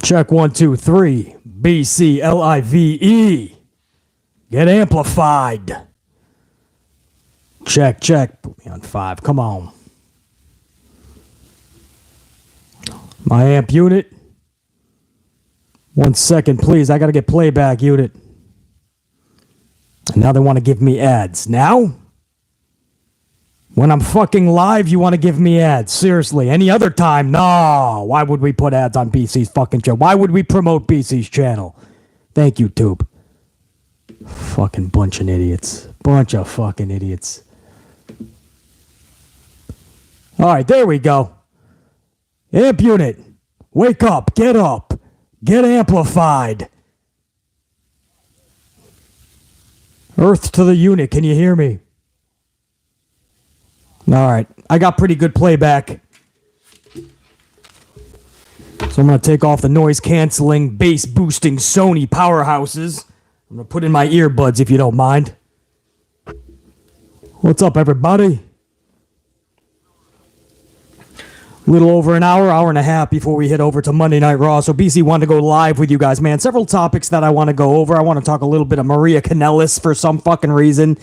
Check 1, 2, 3. BCLIVE. Get amplified. Check. Put me on 5. Come on. My amp unit. 1 second, please. I got to get playback unit. And now they want to give me ads. Now? When I'm fucking live, you want to give me ads. Seriously. Any other time? No. Why would we put ads on BC's fucking channel? Why would we promote BC's channel? Thank you, Tube. Fucking bunch of idiots. Bunch of fucking idiots. All right, there we go. Amp unit. Wake up. Get up. Get amplified. Earth to the unit. Can you hear me? All right. I got pretty good playback. So I'm going to take off the noise canceling, bass boosting Sony powerhouses. I'm going to put in my earbuds if you don't mind. What's up, everybody? A little over an hour and a half before we head over to Monday Night Raw. So BC wanted to go live with you guys, man. Several topics that I want to go over. I want to talk a little bit of Maria Kanellis for some fucking reason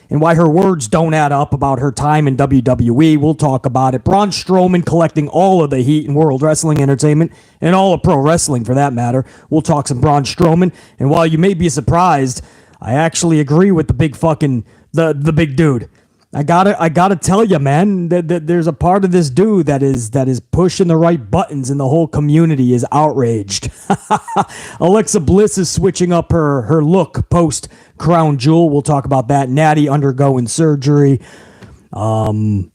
and why her words don't add up about her time in WWE. We'll talk about it. Braun Strowman collecting all of the heat in World Wrestling Entertainment and all of pro wrestling for that matter. We'll talk some Braun Strowman. And while you may be surprised, I actually agree with the big fucking, the big dude. I gotta tell you, man, that there's a part of this dude that is pushing the right buttons, and the whole community is outraged. Alexa Bliss is switching up her look post Crown Jewel. We'll talk about that. Nattie undergoing surgery. WWE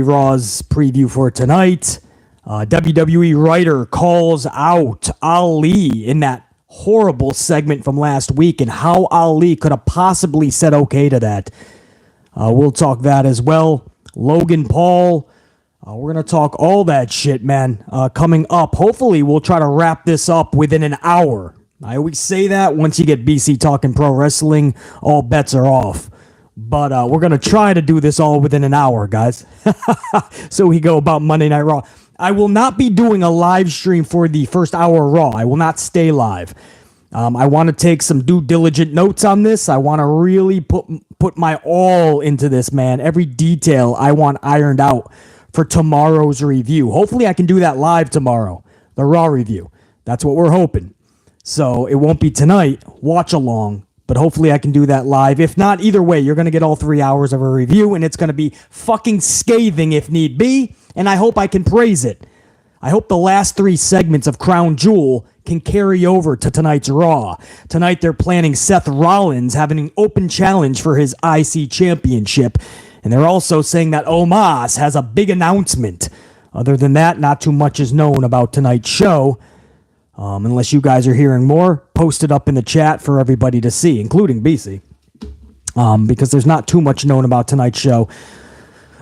Raw's preview for tonight. WWE Writer calls out Ali in that horrible segment from last week, and how Ali could have possibly said okay to that. We'll talk that as well. Logan Paul. We're going to talk all that shit, man, coming up. Hopefully, we'll try to wrap this up within an hour. I always say that once you get BC talking pro wrestling, all bets are off. But we're going to try to do this all within an hour, guys. So we go about Monday Night Raw. I will not be doing a live stream for the first hour of Raw. I will not stay live. I want to take some due diligent notes on this. I want to really put my all into this, man. Every detail I want ironed out for tomorrow's review. Hopefully I can do that live tomorrow, the Raw review. That's what we're hoping. So it won't be tonight, watch along, but hopefully I can do that live. If not, either way, you're going to get all 3 hours of a review, and it's going to be fucking scathing if need be, and I hope I can praise it. I hope the last 3 segments of Crown Jewel can carry over to tonight's Raw. Tonight they're planning Seth Rollins having an open challenge for his IC championship. And they're also saying that Omos has a big announcement. Other than that, not too much is known about tonight's show. Unless you guys are hearing more, post it up in the chat for everybody to see, including BC. Because there's not too much known about tonight's show.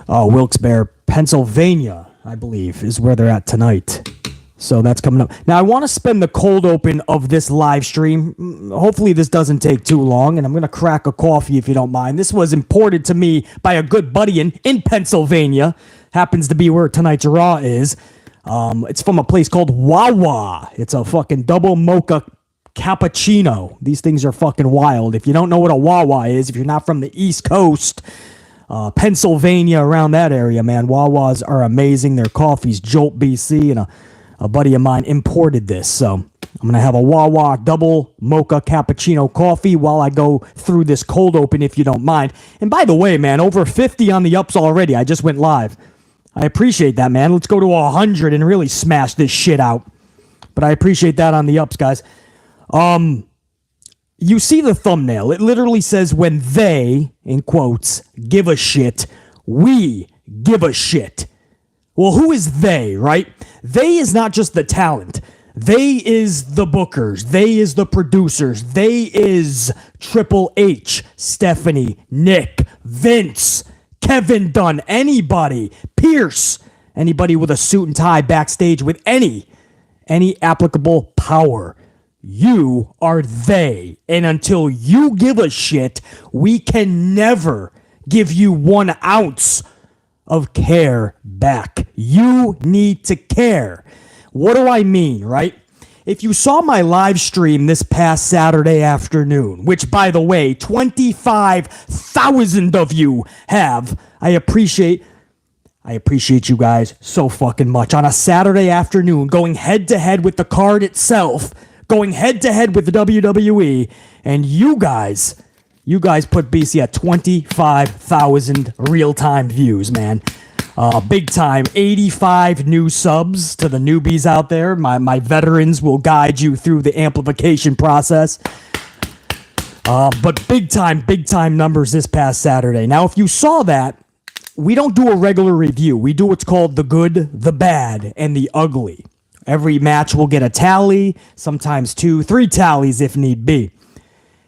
Wilkes-Barre, Pennsylvania, I believe, is where they're at tonight. So that's coming up. Now, I want to spend the cold open of this live stream. Hopefully this doesn't take too long, and I'm going to crack a coffee if you don't mind. This was imported to me by a good buddy in Pennsylvania. Happens to be where tonight's Raw is. It's from a place called Wawa. It's a fucking double mocha cappuccino. These things are fucking wild. If you don't know what a Wawa is, if you're not from the East Coast, Pennsylvania, around that area, man, Wawas are amazing. Their coffee's Jolt BC, and a buddy of mine imported this. So I'm going to have a Wawa double mocha cappuccino coffee while I go through this cold open, if you don't mind. And by the way, man, over 50 on the ups already. I just went live. I appreciate that, man. Let's go to 100 and really smash this shit out. But I appreciate that on the ups, guys. You see the thumbnail. It literally says, when they, in quotes, give a shit, we give a shit. Well, who is they, right? They is not just the talent. They is the bookers. They is the producers. They is Triple H, Stephanie, Nick, Vince, Kevin Dunn, anybody, Pierce, anybody with a suit and tie backstage with any applicable power. You are they. And until you give a shit, we can never give you 1 ounce of care back. You need to care. What do I mean, right? If you saw my live stream this past Saturday afternoon, which, by the way, 25,000 of you have, I appreciate you guys so fucking much. On a Saturday afternoon, going head-to-head with the card itself, going head-to-head with the WWE, and you guys put BC at 25,000 real-time views, man. Big time. 85 new subs to the newbies out there. My veterans will guide you through the amplification process. But big time numbers this past Saturday. Now, if you saw that, we don't do a regular review. We do what's called the good, the bad, and the ugly. Every match will get a tally, sometimes 2, 3 tallies if need be.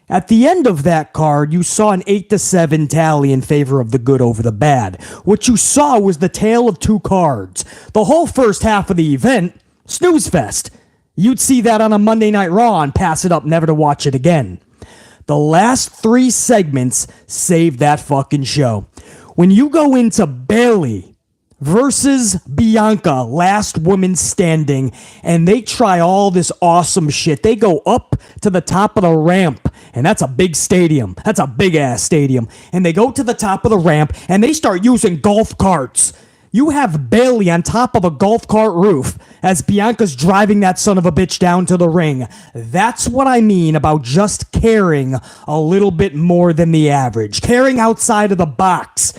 At the end of that card, you saw an 8-7 tally in favor of the good over the bad. What you saw was the tale of two cards. The whole first half of the event, snooze fest. You'd see that on a Monday Night Raw and pass it up never to watch it again. The last 3 segments saved that fucking show. When you go into Bayley versus Bianca, last woman standing, and they try all this awesome shit. They go up to the top of the ramp, and that's a big stadium. That's a big-ass stadium. And they go to the top of the ramp, and they start using golf carts. You have Bayley on top of a golf cart roof as Bianca's driving that son of a bitch down to the ring. That's what I mean about just caring a little bit more than the average. Caring outside of the box.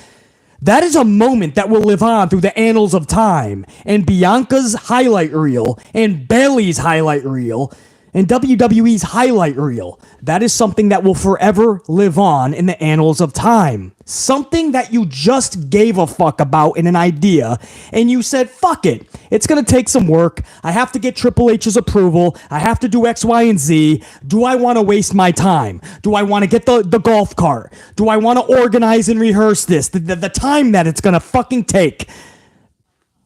That is a moment that will live on through the annals of time. And Bianca's highlight reel, and Bayley's highlight reel, and WWE's highlight reel. That is something that will forever live on in the annals of time. Something that you just gave a fuck about in an idea, and you said, fuck it. It's going to take some work. I have to get Triple H's approval. I have to do X, Y, and Z. Do I want to waste my time? Do I want to get the golf cart? Do I want to organize and rehearse this? The time that it's going to fucking take.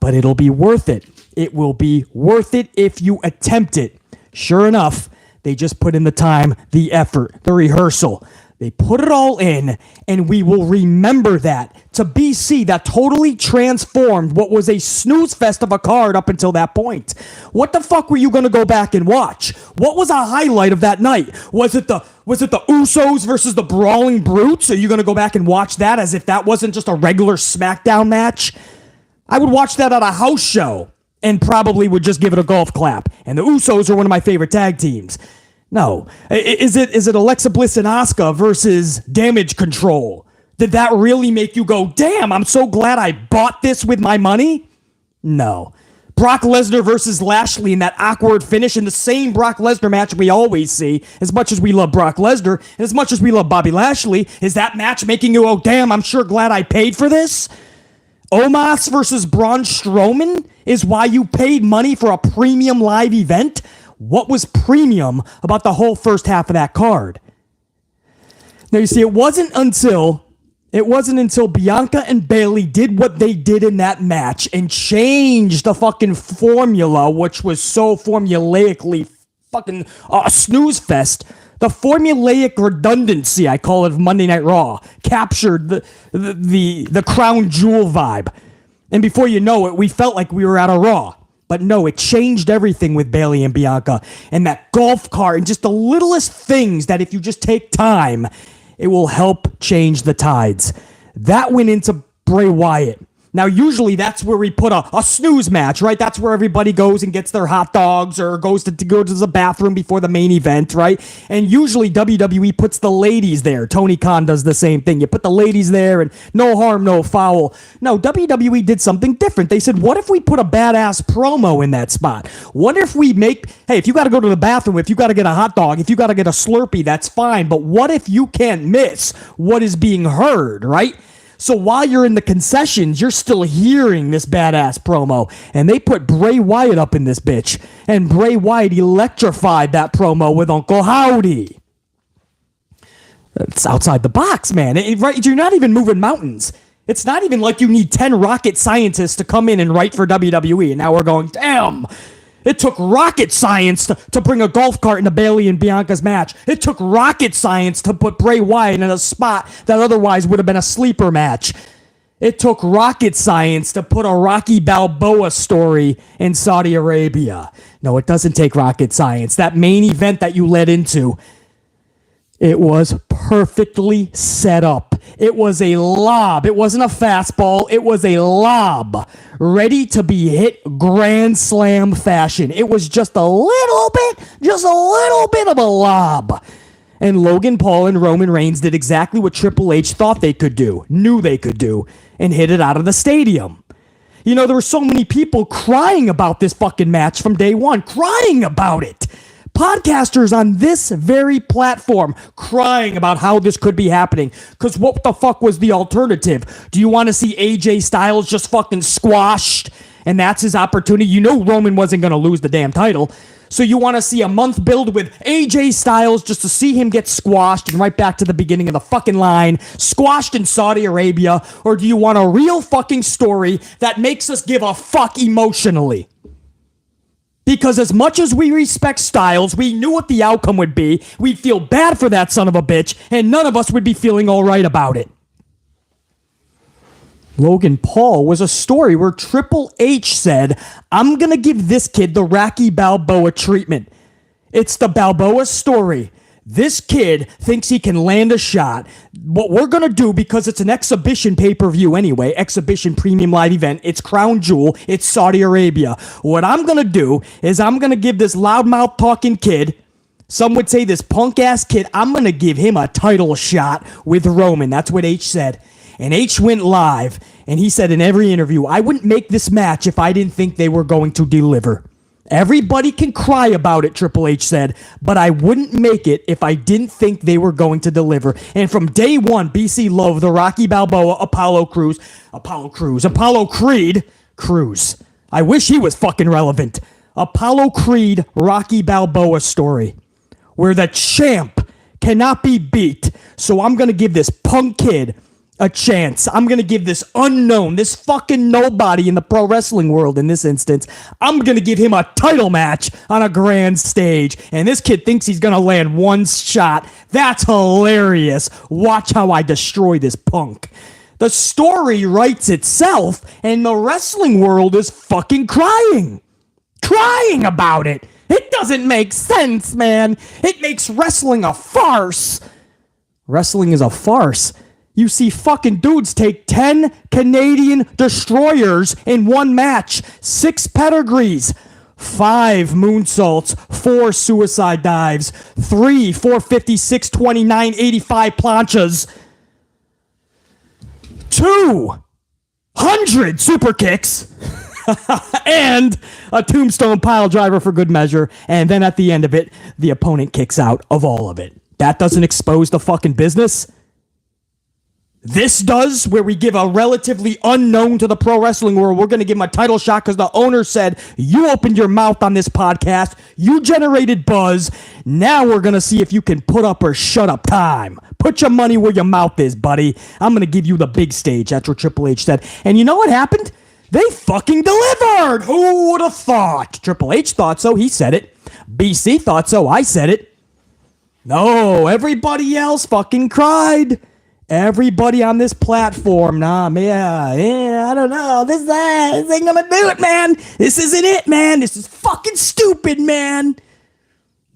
But it'll be worth it. It will be worth it if you attempt it. Sure enough, they just put in the time, the effort, the rehearsal. They put it all in, and we will remember that. To BC, that totally transformed what was a snooze fest of a card up until that point. What the fuck were you going to go back and watch? What was a highlight of that night? Was it the Usos versus the Brawling Brutes? Are you going to go back and watch that as if that wasn't just a regular SmackDown match? I would watch that at a house show and probably would just give it a golf clap. And the Usos are one of my favorite tag teams. No. Is it Alexa Bliss and Asuka versus Damage Control? Did that really make you go, damn, I'm so glad I bought this with my money? No. Brock Lesnar versus Lashley in that awkward finish in the same Brock Lesnar match we always see. As much as we love Brock Lesnar and as much as we love Bobby Lashley, is that match making you, oh, damn, I'm sure glad I paid for this? Omos versus Braun Strowman is why you paid money for a premium live event? What was premium about the whole first half of that card? Now, you see, it wasn't until Bianca and Bayley did what they did in that match and changed the fucking formula, which was so formulaically fucking snooze fest. The formulaic redundancy, I call it, of Monday Night Raw, captured the Crown Jewel vibe. And before you know it, we felt like we were at a Raw. But no, it changed everything with Bayley and Bianca. And that golf cart and just the littlest things that if you just take time, it will help change the tides. That went into Bray Wyatt. Now, usually that's where we put a snooze match, right? That's where everybody goes and gets their hot dogs or goes to go to the bathroom before the main event, right? And usually WWE puts the ladies there. Tony Khan does the same thing. You put the ladies there and no harm, no foul. No, WWE did something different. They said, what if we put a badass promo in that spot? What if we hey, if you got to go to the bathroom, if you got to get a hot dog, if you got to get a Slurpee, that's fine. But what if you can't miss what is being heard, right? So while you're in the concessions, you're still hearing this badass promo. And they put Bray Wyatt up in this bitch. And Bray Wyatt electrified that promo with Uncle Howdy. It's outside the box, man. Right? You're not even moving mountains. It's not even like you need 10 rocket scientists to come in and write for WWE. And now we're going, damn. It took rocket science to bring a golf cart into Bayley and Bianca's match. It took rocket science to put Bray Wyatt in a spot that otherwise would have been a sleeper match. It took rocket science to put a Rocky Balboa story in Saudi Arabia. No, it doesn't take rocket science. That main event that you led into, it was perfectly set up. It was a lob. It wasn't a fastball. It was a lob ready to be hit grand slam fashion. It was just a little bit of a lob. And Logan Paul and Roman Reigns did exactly what Triple H thought they could do, knew they could do, and hit it out of the stadium. You know, there were so many people crying about this fucking match from day one, crying about it. Podcasters on this very platform crying about how this could be happening. Because what the fuck was the alternative? Do you want to see AJ Styles just fucking squashed? And that's his opportunity. You know Roman wasn't going to lose the damn title. So you want to see a month build with AJ Styles just to see him get squashed and right back to the beginning of the fucking line, squashed in Saudi Arabia? Or do you want a real fucking story that makes us give a fuck emotionally? Because as much as we respect Styles, we knew what the outcome would be. We'd feel bad for that son of a bitch, and none of us would be feeling all right about it. Logan Paul was a story where Triple H said, I'm going to give this kid the Rocky Balboa treatment. It's the Balboa story. This kid thinks he can land a shot. What we're going to do, because it's an exhibition pay-per-view anyway, exhibition premium live event, it's Crown Jewel, it's Saudi Arabia. What I'm going to do is I'm going to give this loudmouth talking kid, some would say this punk-ass kid, I'm going to give him a title shot with Roman. That's what H said. And H went live, and he said in every interview, I wouldn't make this match if I didn't think they were going to deliver. Everybody can cry about it, Triple H said, but I wouldn't make it if I didn't think they were going to deliver. And from day one, BC loved the Rocky Balboa, Apollo Creed, Cruz. I wish he was fucking relevant. Apollo Creed, Rocky Balboa story, where the champ cannot be beat. So I'm going to give this punk kid a chance. I'm going to give this unknown, this fucking nobody in the pro wrestling world in this instance, I'm going to give him a title match on a grand stage. And this kid thinks he's going to land one shot. That's hilarious. Watch how I destroy this punk. The story writes itself, and the wrestling world is fucking crying about it. It doesn't make sense, man. It makes wrestling a farce. Wrestling is a farce. You see fucking dudes take 10 Canadian destroyers in one match, 6 pedigrees, 5 moonsaults, 4 suicide dives, 3 456, 29, 85 planchas, 200 super kicks, and a tombstone pile driver for good measure. And then at the end of it, the opponent kicks out of all of it. That doesn't expose the fucking business. This does, where we give a relatively unknown to the pro wrestling world, we're going to give him a title shot because the owner said, you opened your mouth on this podcast, you generated buzz, now we're going to see if you can put up or shut up time. Put your money where your mouth is, buddy. I'm going to give you the big stage. That's what Triple H said. And you know what happened? They fucking delivered! Who would have thought? Triple H thought so, he said it. BC thought so, I said it. No, everybody else fucking cried. Everybody on this platform, I don't know. This ain't gonna do it, man. This isn't it, man. This is fucking stupid, man.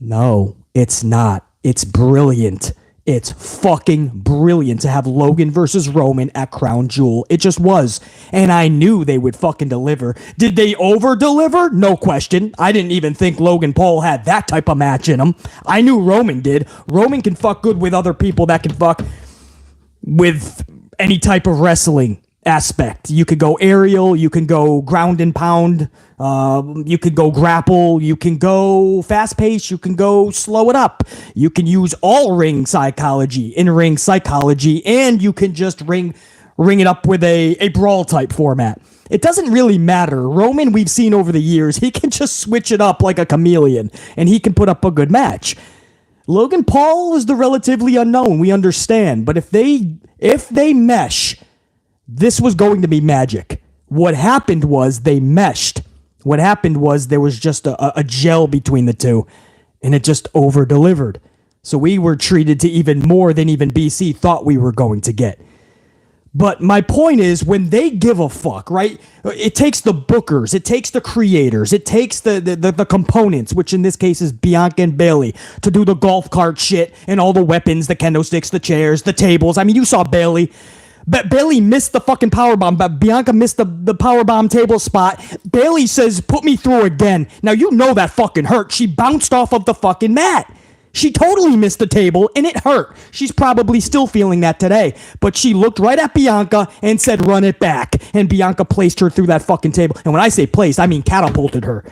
No, it's not. It's brilliant. It's fucking brilliant to have Logan versus Roman at Crown Jewel. It just was. And I knew they would fucking deliver. Did they over-deliver? No question. I didn't even think Logan Paul had that type of match in him. I knew Roman did. Roman can fuck good with other people that can fuck with any type of wrestling aspect. You could go aerial, you can go ground and pound, you could go grapple, you can go fast pace, you can go slow it up. You can use all ring psychology, in-ring psychology, and you can just ring it up with a brawl type format. It doesn't really matter. Roman, we've seen over the years, he can just switch it up like a chameleon, and he can put up a good match. Logan Paul is the relatively unknown, we understand, but if they mesh, this was going to be magic. What happened was they meshed. What happened was there was just a gel between the two, and it just over-delivered. So we were treated to even more than even BC thought we were going to get. But my point is, when they give a fuck, right? It takes the bookers, it takes the creators, it takes the components, which in this case is Bianca and Bayley, to do the golf cart shit and all the weapons, the kendo sticks, the chairs, the tables. I mean, you saw Bayley. But Bayley missed the fucking powerbomb, but Bianca missed the powerbomb table spot. Bayley says, put me through again. Now, you know that fucking hurt. She bounced off of the fucking mat. She totally missed the table, and it hurt. She's probably still feeling that today. But she looked right at Bianca and said, run it back. And Bianca placed her through that fucking table. And when I say placed, I mean catapulted her.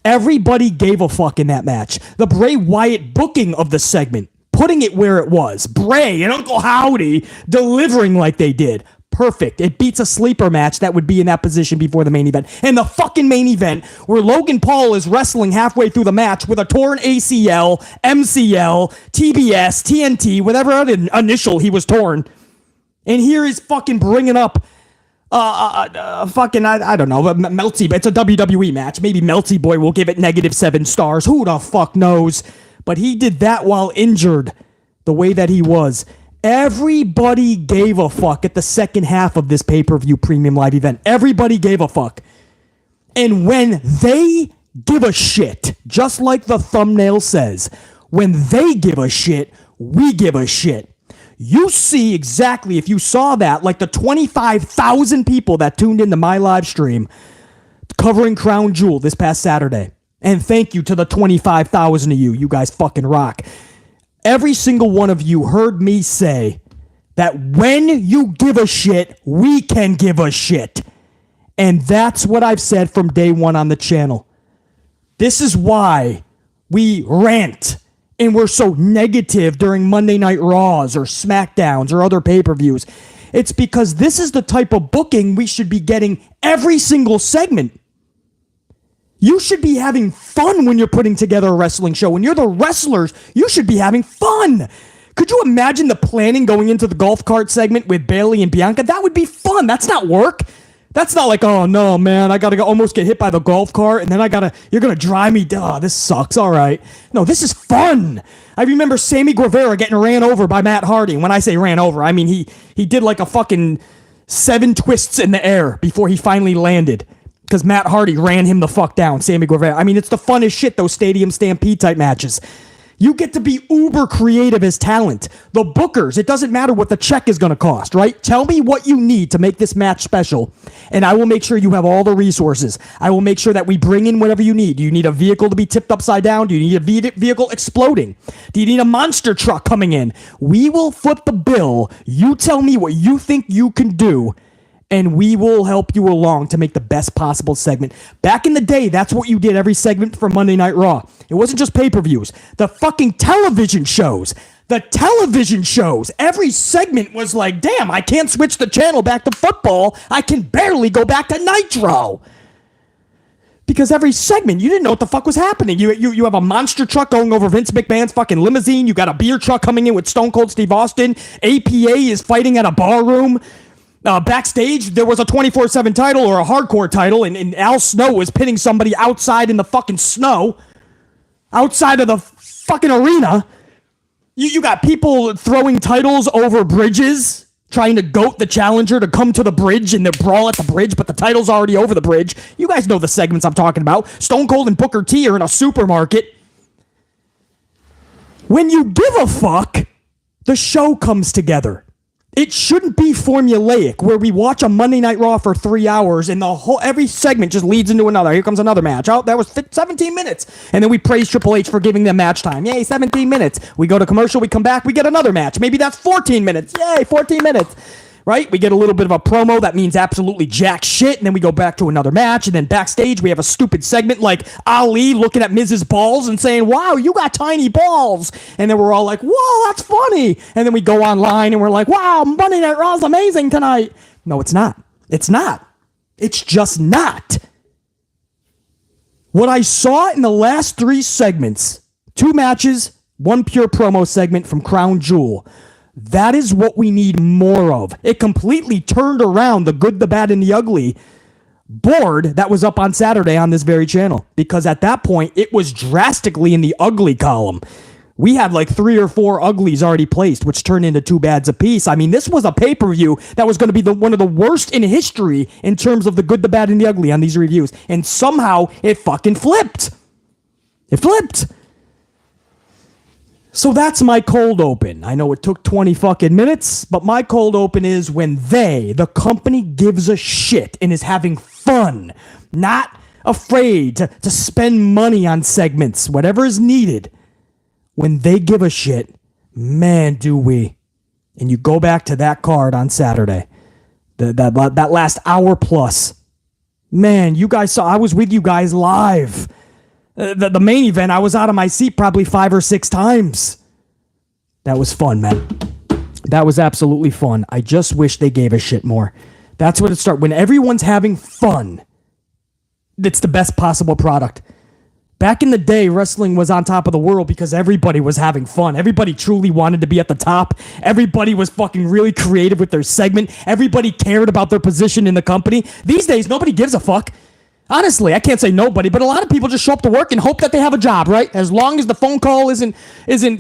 Everybody gave a fuck in that match. The Bray Wyatt booking of the segment, putting it where it was. Bray and Uncle Howdy delivering like they did. Perfect. It beats a sleeper match that would be in that position before the main event. And the fucking main event, where Logan Paul is wrestling halfway through the match with a torn ACL, MCL, TBS, TNT, whatever other initial he was torn. And here is fucking bringing up fucking, I don't know, Melty. It's a WWE match. Maybe Melty Boy will give it -7 stars. Who the fuck knows? But he did that while injured the way that he was. Everybody gave a fuck at the second half of this pay-per-view premium live event. Everybody gave a fuck. And when they give a shit, just like the thumbnail says, when they give a shit, we give a shit. You see exactly, if you saw that, like the 25,000 people that tuned into my live stream covering Crown Jewel this past Saturday. And thank you to the 25,000 of you. You guys fucking rock. Every single one of you heard me say that when you give a shit, we can give a shit. And that's what I've said from day one on the channel. This is why we rant and we're so negative during Monday Night Raws or SmackDowns or other pay-per-views. It's because this is the type of booking we should be getting every single segment. You should be having fun when you're putting together a wrestling show. When you're the wrestlers, you should be having fun. Could you imagine the planning going into the golf cart segment with Bayley and Bianca? That would be fun. That's not work. That's not like, oh no, man, I gotta almost get hit by the golf cart and then you're gonna drive me down. Oh, this sucks. All right. No, this is fun. I remember Sammy Guevara getting ran over by Matt Hardy. And when I say ran over, I mean he did like a fucking 7 twists in the air before he finally landed. Because Matt Hardy ran him the fuck down, Sammy Guevara. I mean, it's the funnest shit, those Stadium Stampede type matches. You get to be uber creative as talent. The bookers, it doesn't matter what the check is going to cost, right? Tell me what you need to make this match special, and I will make sure you have all the resources. I will make sure that we bring in whatever you need. Do you need a vehicle to be tipped upside down? Do you need a vehicle exploding? Do you need a monster truck coming in? We will foot the bill. You tell me what you think you can do, and we will help you along to make the best possible segment. Back in the day, that's what you did every segment for Monday Night Raw. It wasn't just pay-per-views. The fucking television shows. The television shows. Every segment was like, damn, I can't switch the channel back to football. I can barely go back to Nitro. Because every segment, you didn't know what the fuck was happening. You have a monster truck going over Vince McMahon's fucking limousine. You got a beer truck coming in with Stone Cold Steve Austin. APA is fighting at a bar room. Backstage, there was a 24/7 title or a hardcore title, and Al Snow was pinning somebody outside in the fucking snow, outside of the fucking arena. You got people throwing titles over bridges, trying to goat the challenger to come to the bridge and they brawl at the bridge, but the title's already over the bridge. You guys know the segments I'm talking about. Stone Cold and Booker T are in a supermarket. When you give a fuck, the show comes together. It shouldn't be formulaic where we watch a Monday Night Raw for 3 hours and every segment just leads into another. Here comes another match. Oh, that was 17 minutes. And then we praise Triple H for giving them match time. Yay, 17 minutes. We go to commercial, we come back, we get another match. Maybe that's 14 minutes. Yay, 14 minutes. Right? We get a little bit of a promo that means absolutely jack shit, and then we go back to another match, and then backstage we have a stupid segment like Ali looking at Miz's balls and saying, wow, you got tiny balls. And then we're all like, whoa, that's funny. And then we go online and we're like, wow, Monday Night Raw's amazing tonight. No, it's not. It's not. It's just not. What I saw in the last 3 segments, 2 matches, 1 pure promo segment from Crown Jewel, that is what we need more of. It completely turned around the good, the bad, and the ugly board that was up on Saturday on this very channel. Because at that point, it was drastically in the ugly column. We had like 3 or 4 uglies already placed, which turned into 2 bads apiece. I mean, this was a pay-per-view that was going to be one of the worst in history in terms of the good, the bad, and the ugly on these reviews. And somehow it fucking flipped. It flipped. So that's my cold open. I know it took 20 fucking minutes, but my cold open is when the company gives a shit and is having fun, not afraid to spend money on segments, whatever is needed. When they give a shit, man, do we. And you go back to that card on Saturday, that last hour plus. Man, you guys saw, I was with you guys live. The main event, I was out of my seat probably 5 or 6 times. That was fun, man. That was absolutely fun. I just wish they gave a shit more. That's what it starts. When everyone's having fun, it's the best possible product. Back in the day, wrestling was on top of the world because everybody was having fun. Everybody truly wanted to be at the top. Everybody was fucking really creative with their segment. Everybody cared about their position in the company. These days, nobody gives a fuck. Honestly, I can't say nobody, but a lot of people just show up to work and hope that they have a job, right? As long as the phone call isn't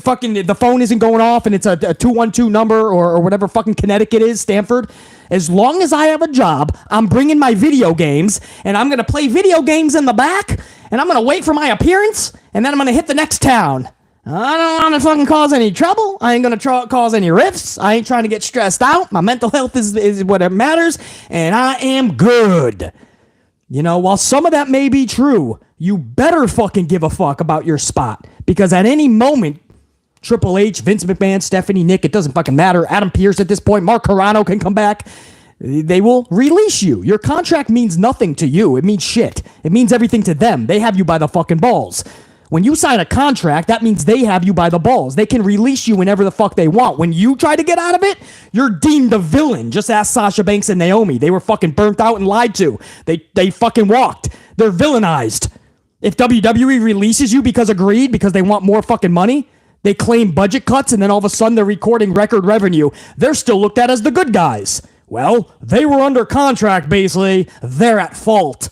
fucking, the phone isn't going off and it's a 212 number or whatever fucking Connecticut is, Stanford. As long as I have a job, I'm bringing my video games and I'm going to play video games in the back and I'm going to wait for my appearance and then I'm going to hit the next town. I don't want to fucking cause any trouble. I ain't going to cause any rifts. I ain't trying to get stressed out. My mental health is what matters and I am good. You know, while some of that may be true, you better fucking give a fuck about your spot. Because at any moment, Triple H, Vince McMahon, Stephanie, Nick, it doesn't fucking matter. Adam Pearce at this point, Mark Carrano can come back. They will release you. Your contract means nothing to you. It means shit. It means everything to them. They have you by the fucking balls. When you sign a contract, that means they have you by the balls. They can release you whenever the fuck they want. When you try to get out of it, you're deemed a villain. Just ask Sasha Banks and Naomi. They were fucking burnt out and lied to. They fucking walked. They're villainized. If WWE releases you because they want more fucking money, they claim budget cuts, and then all of a sudden they're recording record revenue. They're still looked at as the good guys. Well, they were under contract, basically. They're at fault.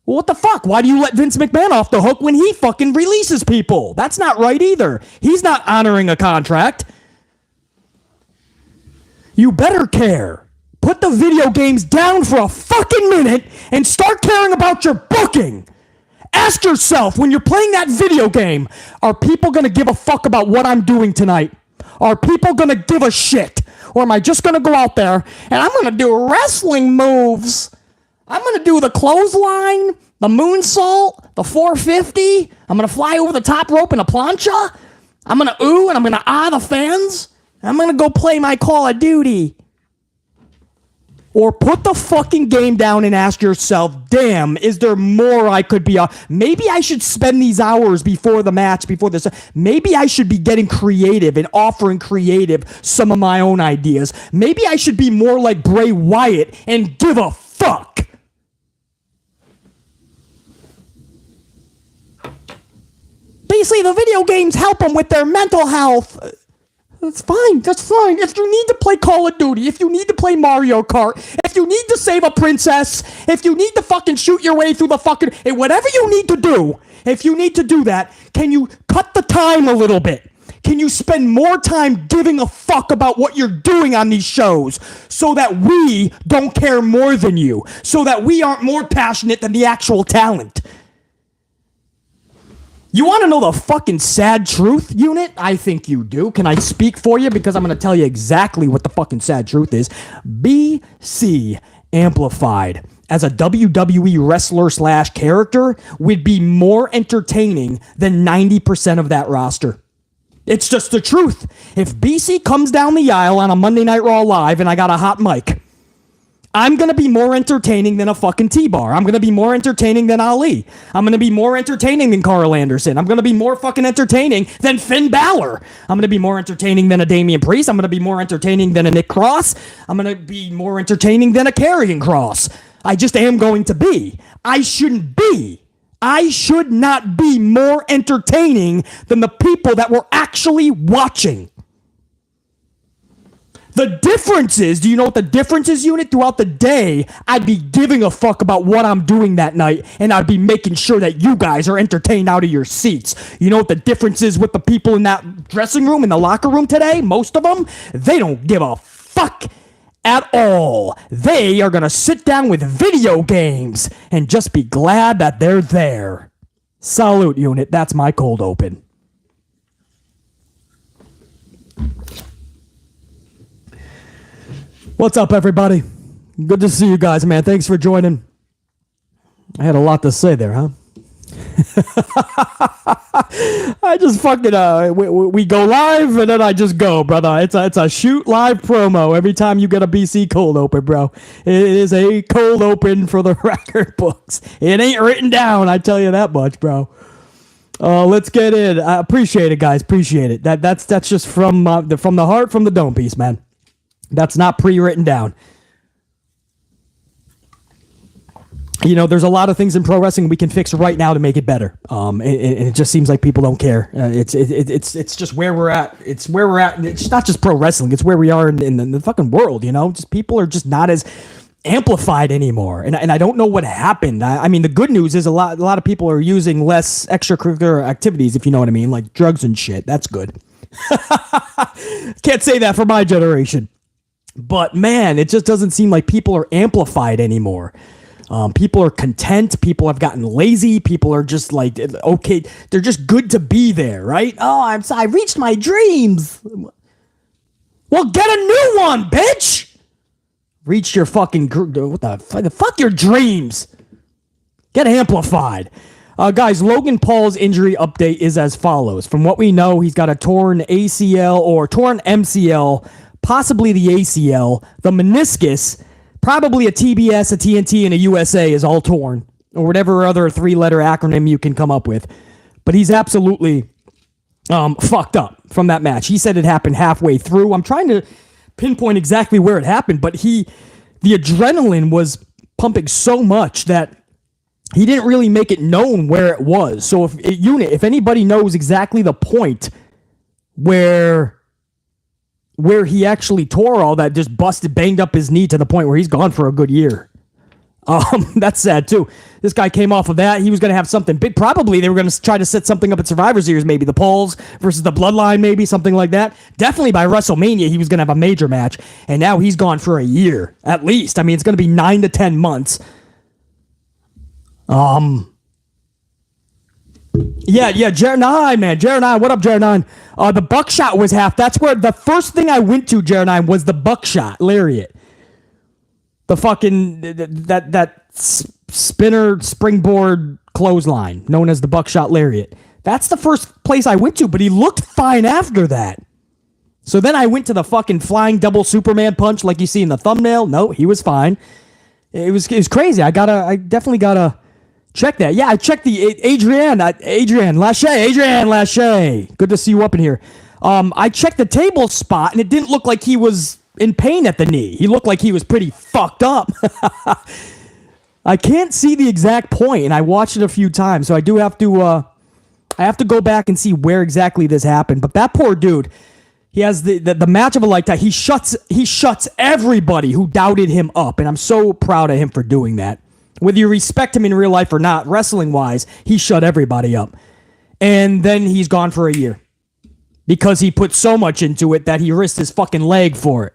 Well, what the fuck? Why do you let Vince McMahon off the hook when he fucking releases people? That's not right either. He's not honoring a contract. You better care. Put the video games down for a fucking minute and start caring about your booking. Ask yourself, when you're playing that video game, are people going to give a fuck about what I'm doing tonight? Are people going to give a shit? Or am I just going to go out there and I'm going to do wrestling moves? I'm going to do the clothesline, the moonsault, the 450. I'm going to fly over the top rope in a plancha. I'm going to ooh and I'm going to ah the fans. I'm going to go play my Call of Duty. Or put the fucking game down and ask yourself, damn, is there more I could be on? Maybe I should spend these hours before the match, before this. Maybe I should be getting creative and offering creative some of my own ideas. Maybe I should be more like Bray Wyatt and give a fuck. Basically, the video games help them with their mental health. That's fine. That's fine. If you need to play Call of Duty, if you need to play Mario Kart, if you need to save a princess, if you need to fucking shoot your way through the fucking... whatever you need to do, if you need to do that, can you cut the time a little bit? Can you spend more time giving a fuck about what you're doing on these shows so that we don't care more than you, so that we aren't more passionate than the actual talent? You want to know the fucking sad truth, unit? I think you do. Can I speak for you? Because I'm going to tell you exactly what the fucking sad truth is. BC Amplified as a WWE wrestler / character would be more entertaining than 90% of that roster. It's just the truth. If BC comes down the aisle on a Monday Night Raw Live and I got a hot mic, I'm going to be more entertaining than a fucking T-Bar. I'm going to be more entertaining than Ali. I'm going to be more entertaining than Carl Anderson. I'm going to be more fucking entertaining than Finn Balor. I'm going to be more entertaining than a Damian Priest. I'm going to be more entertaining than a Nick Cross. I'm going to be more entertaining than a Karrion Kross. I just am going to be. I shouldn't be. I should not be more entertaining than the people that were actually watching. The difference is, do you know what the difference is, unit? Throughout the day, I'd be giving a fuck about what I'm doing that night, and I'd be making sure that you guys are entertained out of your seats. You know what the difference is with the people in that dressing room, in the locker room today? Most of them, they don't give a fuck at all. They are going to sit down with video games and just be glad that they're there. Salute, unit. That's my cold open. What's up, everybody? Good to see you guys, man. Thanks for joining. I had a lot to say there, huh? I just fucking, we go live and then I just go, brother. It's a shoot live promo every time you get a BC cold open, bro. It is a cold open for the record books. It ain't written down, I tell you that much, bro. Let's get in. I appreciate it, guys. Appreciate it. That's just from the heart, from the dome piece, man. That's not pre-written down. You know, there's a lot of things in pro wrestling we can fix right now to make it better. And it just seems like people don't care. It's just where we're at. It's where we're at. It's not just pro wrestling. It's where we are in the fucking world. You know, just people are just not as amplified anymore. And I don't know what happened. I mean, the good news is a lot of people are using less extracurricular activities, if you know what I mean, like drugs and shit. That's good. Can't say that for my generation. But man, it just doesn't seem like people are amplified anymore. People are content. People have gotten lazy. People are just like, okay, they're just good to be there, right? Oh, I reached my dreams. Well, get a new one, bitch. Reach your fucking, what the fuck your dreams. Get amplified. Guys, Logan Paul's injury update is as follows. From what we know, he's got a torn ACL or torn MCL, possibly the ACL, the meniscus, probably a TBS, a TNT, and a USA is all torn, or whatever other three-letter acronym you can come up with. But he's absolutely fucked up from that match. He said it happened halfway through. I'm trying to pinpoint exactly where it happened, but the adrenaline was pumping so much that he didn't really make it known where it was. So if anybody knows exactly the point where he actually tore all that, just banged up his knee to the point where he's gone for a good year. That's sad too. This guy came off of that. He was going to have something big. Probably they were going to try to set something up at Survivor Series, maybe the Pauls versus the Bloodline, maybe something like that. Definitely by WrestleMania, he was going to have a major match. And now he's gone for a year, at least. I mean, it's going to be 9 to 10 months. Yeah, Jared 9, man. Jared 9, what up, Jared 9? The buckshot was half. That's where the first thing I went to, Jared 9, was the buckshot lariat. The fucking, that spinner springboard clothesline, known as the buckshot lariat. That's the first place I went to, but he looked fine after that. So then I went to the fucking flying double Superman punch like you see in the thumbnail. No, he was fine. It was crazy. I definitely gotta check that. Yeah, I checked the Adrian Lachey. Good to see you up in here. I checked the table spot, and it didn't look like he was in pain at the knee. He looked like he was pretty fucked up. I can't see the exact point, and I watched it a few times, so I do have to. I have to go back and see where exactly this happened. But that poor dude, he has the match of a lifetime. He shuts everybody who doubted him up, and I'm so proud of him for doing that. Whether you respect him in real life or not, wrestling-wise, he shut everybody up. And then he's gone for a year. Because he put so much into it that he risked his fucking leg for it.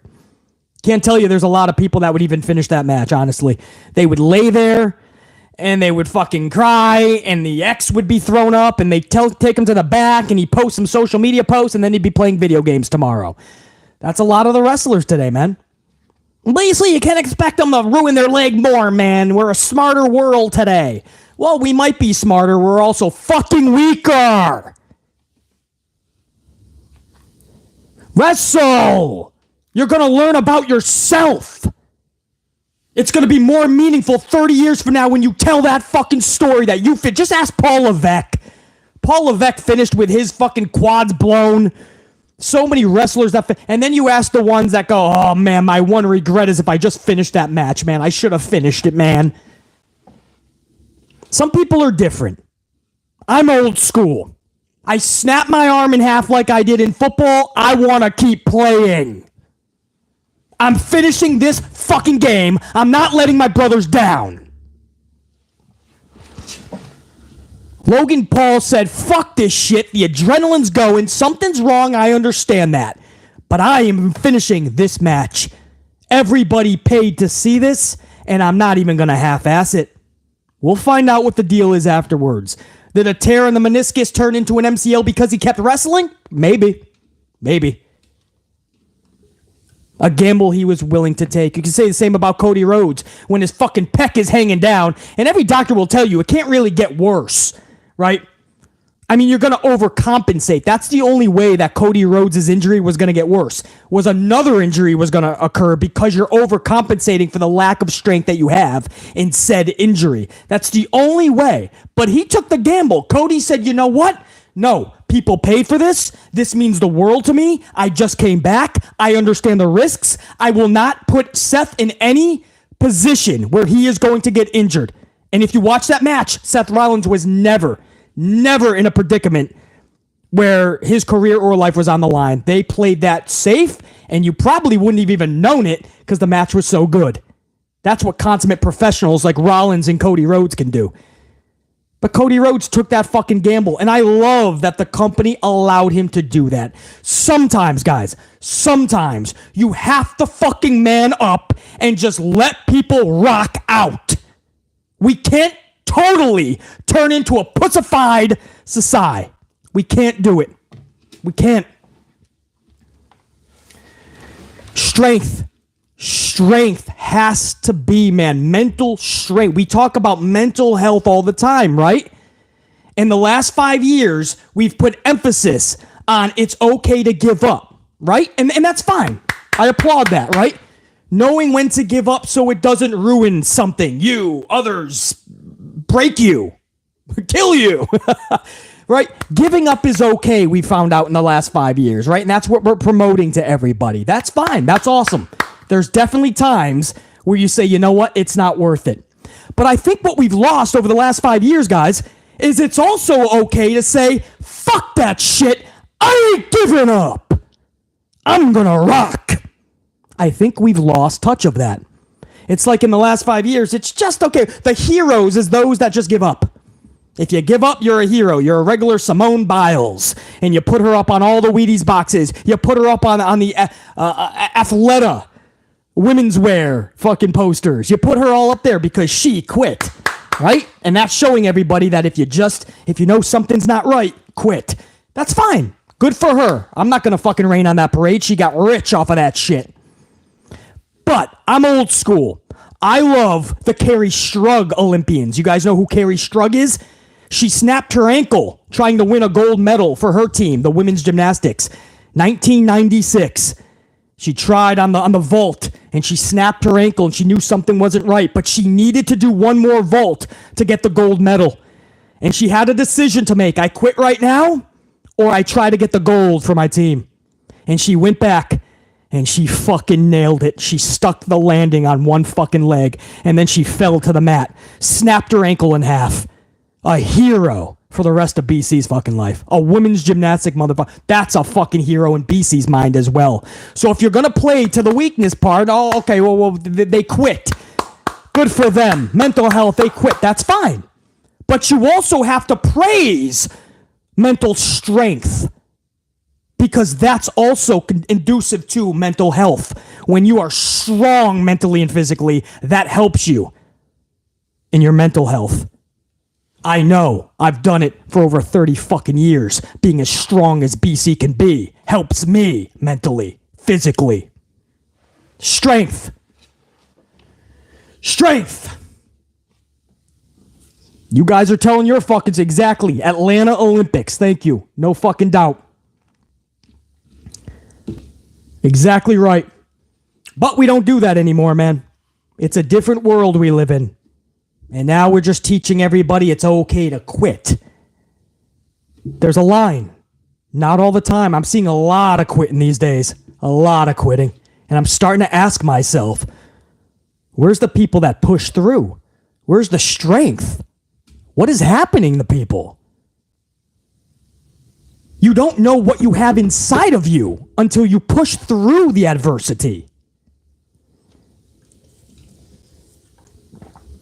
Can't tell you there's a lot of people that would even finish that match, honestly. They would lay there, and they would fucking cry, and the X would be thrown up, and they'd take him to the back, and he'd post some social media posts, and then he'd be playing video games tomorrow. That's a lot of the wrestlers today, man. Basically, you can't expect them to ruin their leg more, man. We're a smarter world today. Well, we might be smarter. We're also fucking weaker. Wrestle! You're going to learn about yourself. It's going to be more meaningful 30 years from now when you tell that fucking story that you fit. Just ask Paul Levesque. Paul Levesque finished with his fucking quads blown. So many wrestlers and then you ask the ones that go, oh man, my one regret is if I just finished that match, man. I should have finished it, man. Some people are different. I'm old school. I snap my arm in half like I did in football. I want to keep playing. I'm finishing this fucking game. I'm not letting my brothers down. Logan Paul said, fuck this shit. The adrenaline's going. Something's wrong. I understand that. But I am finishing this match. Everybody paid to see this, and I'm not even going to half-ass it. We'll find out what the deal is afterwards. Did a tear in the meniscus turn into an MCL because he kept wrestling? Maybe. A gamble he was willing to take. You can say the same about Cody Rhodes when his fucking pec is hanging down, and every doctor will tell you it can't really get worse, right? I mean, you're going to overcompensate. That's the only way that Cody Rhodes' injury was going to get worse, was another injury was going to occur because you're overcompensating for the lack of strength that you have in said injury. That's the only way. But he took the gamble. Cody said, you know what? No, people paid for this. This means the world to me. I just came back. I understand the risks. I will not put Seth in any position where he is going to get injured. And if you watch that match, Seth Rollins was never in a predicament where his career or life was on the line. They played that safe, and you probably wouldn't have even known it because the match was so good. That's what consummate professionals like Rollins and Cody Rhodes can do. But Cody Rhodes took that fucking gamble, and I love that the company allowed him to do that. Sometimes, guys, you have to fucking man up and just let people rock out. We can't totally turn into a pussified society. We can't do it. We can't. Strength has to be, man. Mental strength. We talk about mental health all the time, right? In the last 5 years, we've put emphasis on it's okay to give up, right? And that's fine. I applaud that, right? Knowing when to give up so it doesn't ruin something. You, others, break you, kill you, right? Giving up is okay, we found out in the last 5 years, right? And that's what we're promoting to everybody. That's fine. That's awesome. There's definitely times where you say, you know what? It's not worth it. But I think what we've lost over the last 5 years, guys, is it's also okay to say, fuck that shit. I ain't giving up. I'm gonna rock. I think we've lost touch of that. It's like in the last 5 years, it's just okay. The heroes is those that just give up. If you give up, you're a hero. You're a regular Simone Biles. And you put her up on all the Wheaties boxes. You put her up on the Athleta women's wear fucking posters. You put her all up there because she quit, right? And that's showing everybody that if you know something's not right, quit. That's fine. Good for her. I'm not going to fucking rain on that parade. She got rich off of that shit. But I'm old school. I love the Carrie Strug Olympians. You guys know who Carrie Strug is? She snapped her ankle trying to win a gold medal for her team, the women's gymnastics. 1996. She tried on the vault, and she snapped her ankle, and she knew something wasn't right, but she needed to do one more vault to get the gold medal. And she had a decision to make. I quit right now, or I try to get the gold for my team. And she went back, and she fucking nailed it. She stuck the landing on one fucking leg, and then she fell to the mat, snapped her ankle in half. A hero for the rest of BC's fucking life. A women's gymnastic motherfucker. That's a fucking hero in BC's mind as well. So if you're going to play to the weakness part, oh, okay, well, they quit. Good for them. Mental health, they quit. That's fine. But you also have to praise mental strength, because that's also conducive to mental health. When you are strong mentally and physically, that helps you in your mental health. I know. I've done it for over 30 fucking years. Being as strong as BC can be helps me mentally, physically. Strength. You guys are telling your fuckings exactly. Atlanta Olympics. Thank you. No fucking doubt. Exactly right. But we don't do that anymore, man. It's a different world we live in. And now we're just teaching everybody it's okay to quit. There's a line. Not all the time. I'm seeing a lot of quitting these days. A lot of quitting. And I'm starting to ask myself, where's the people that push through? Where's the strength? What is happening to people? You don't know what you have inside of you until you push through the adversity.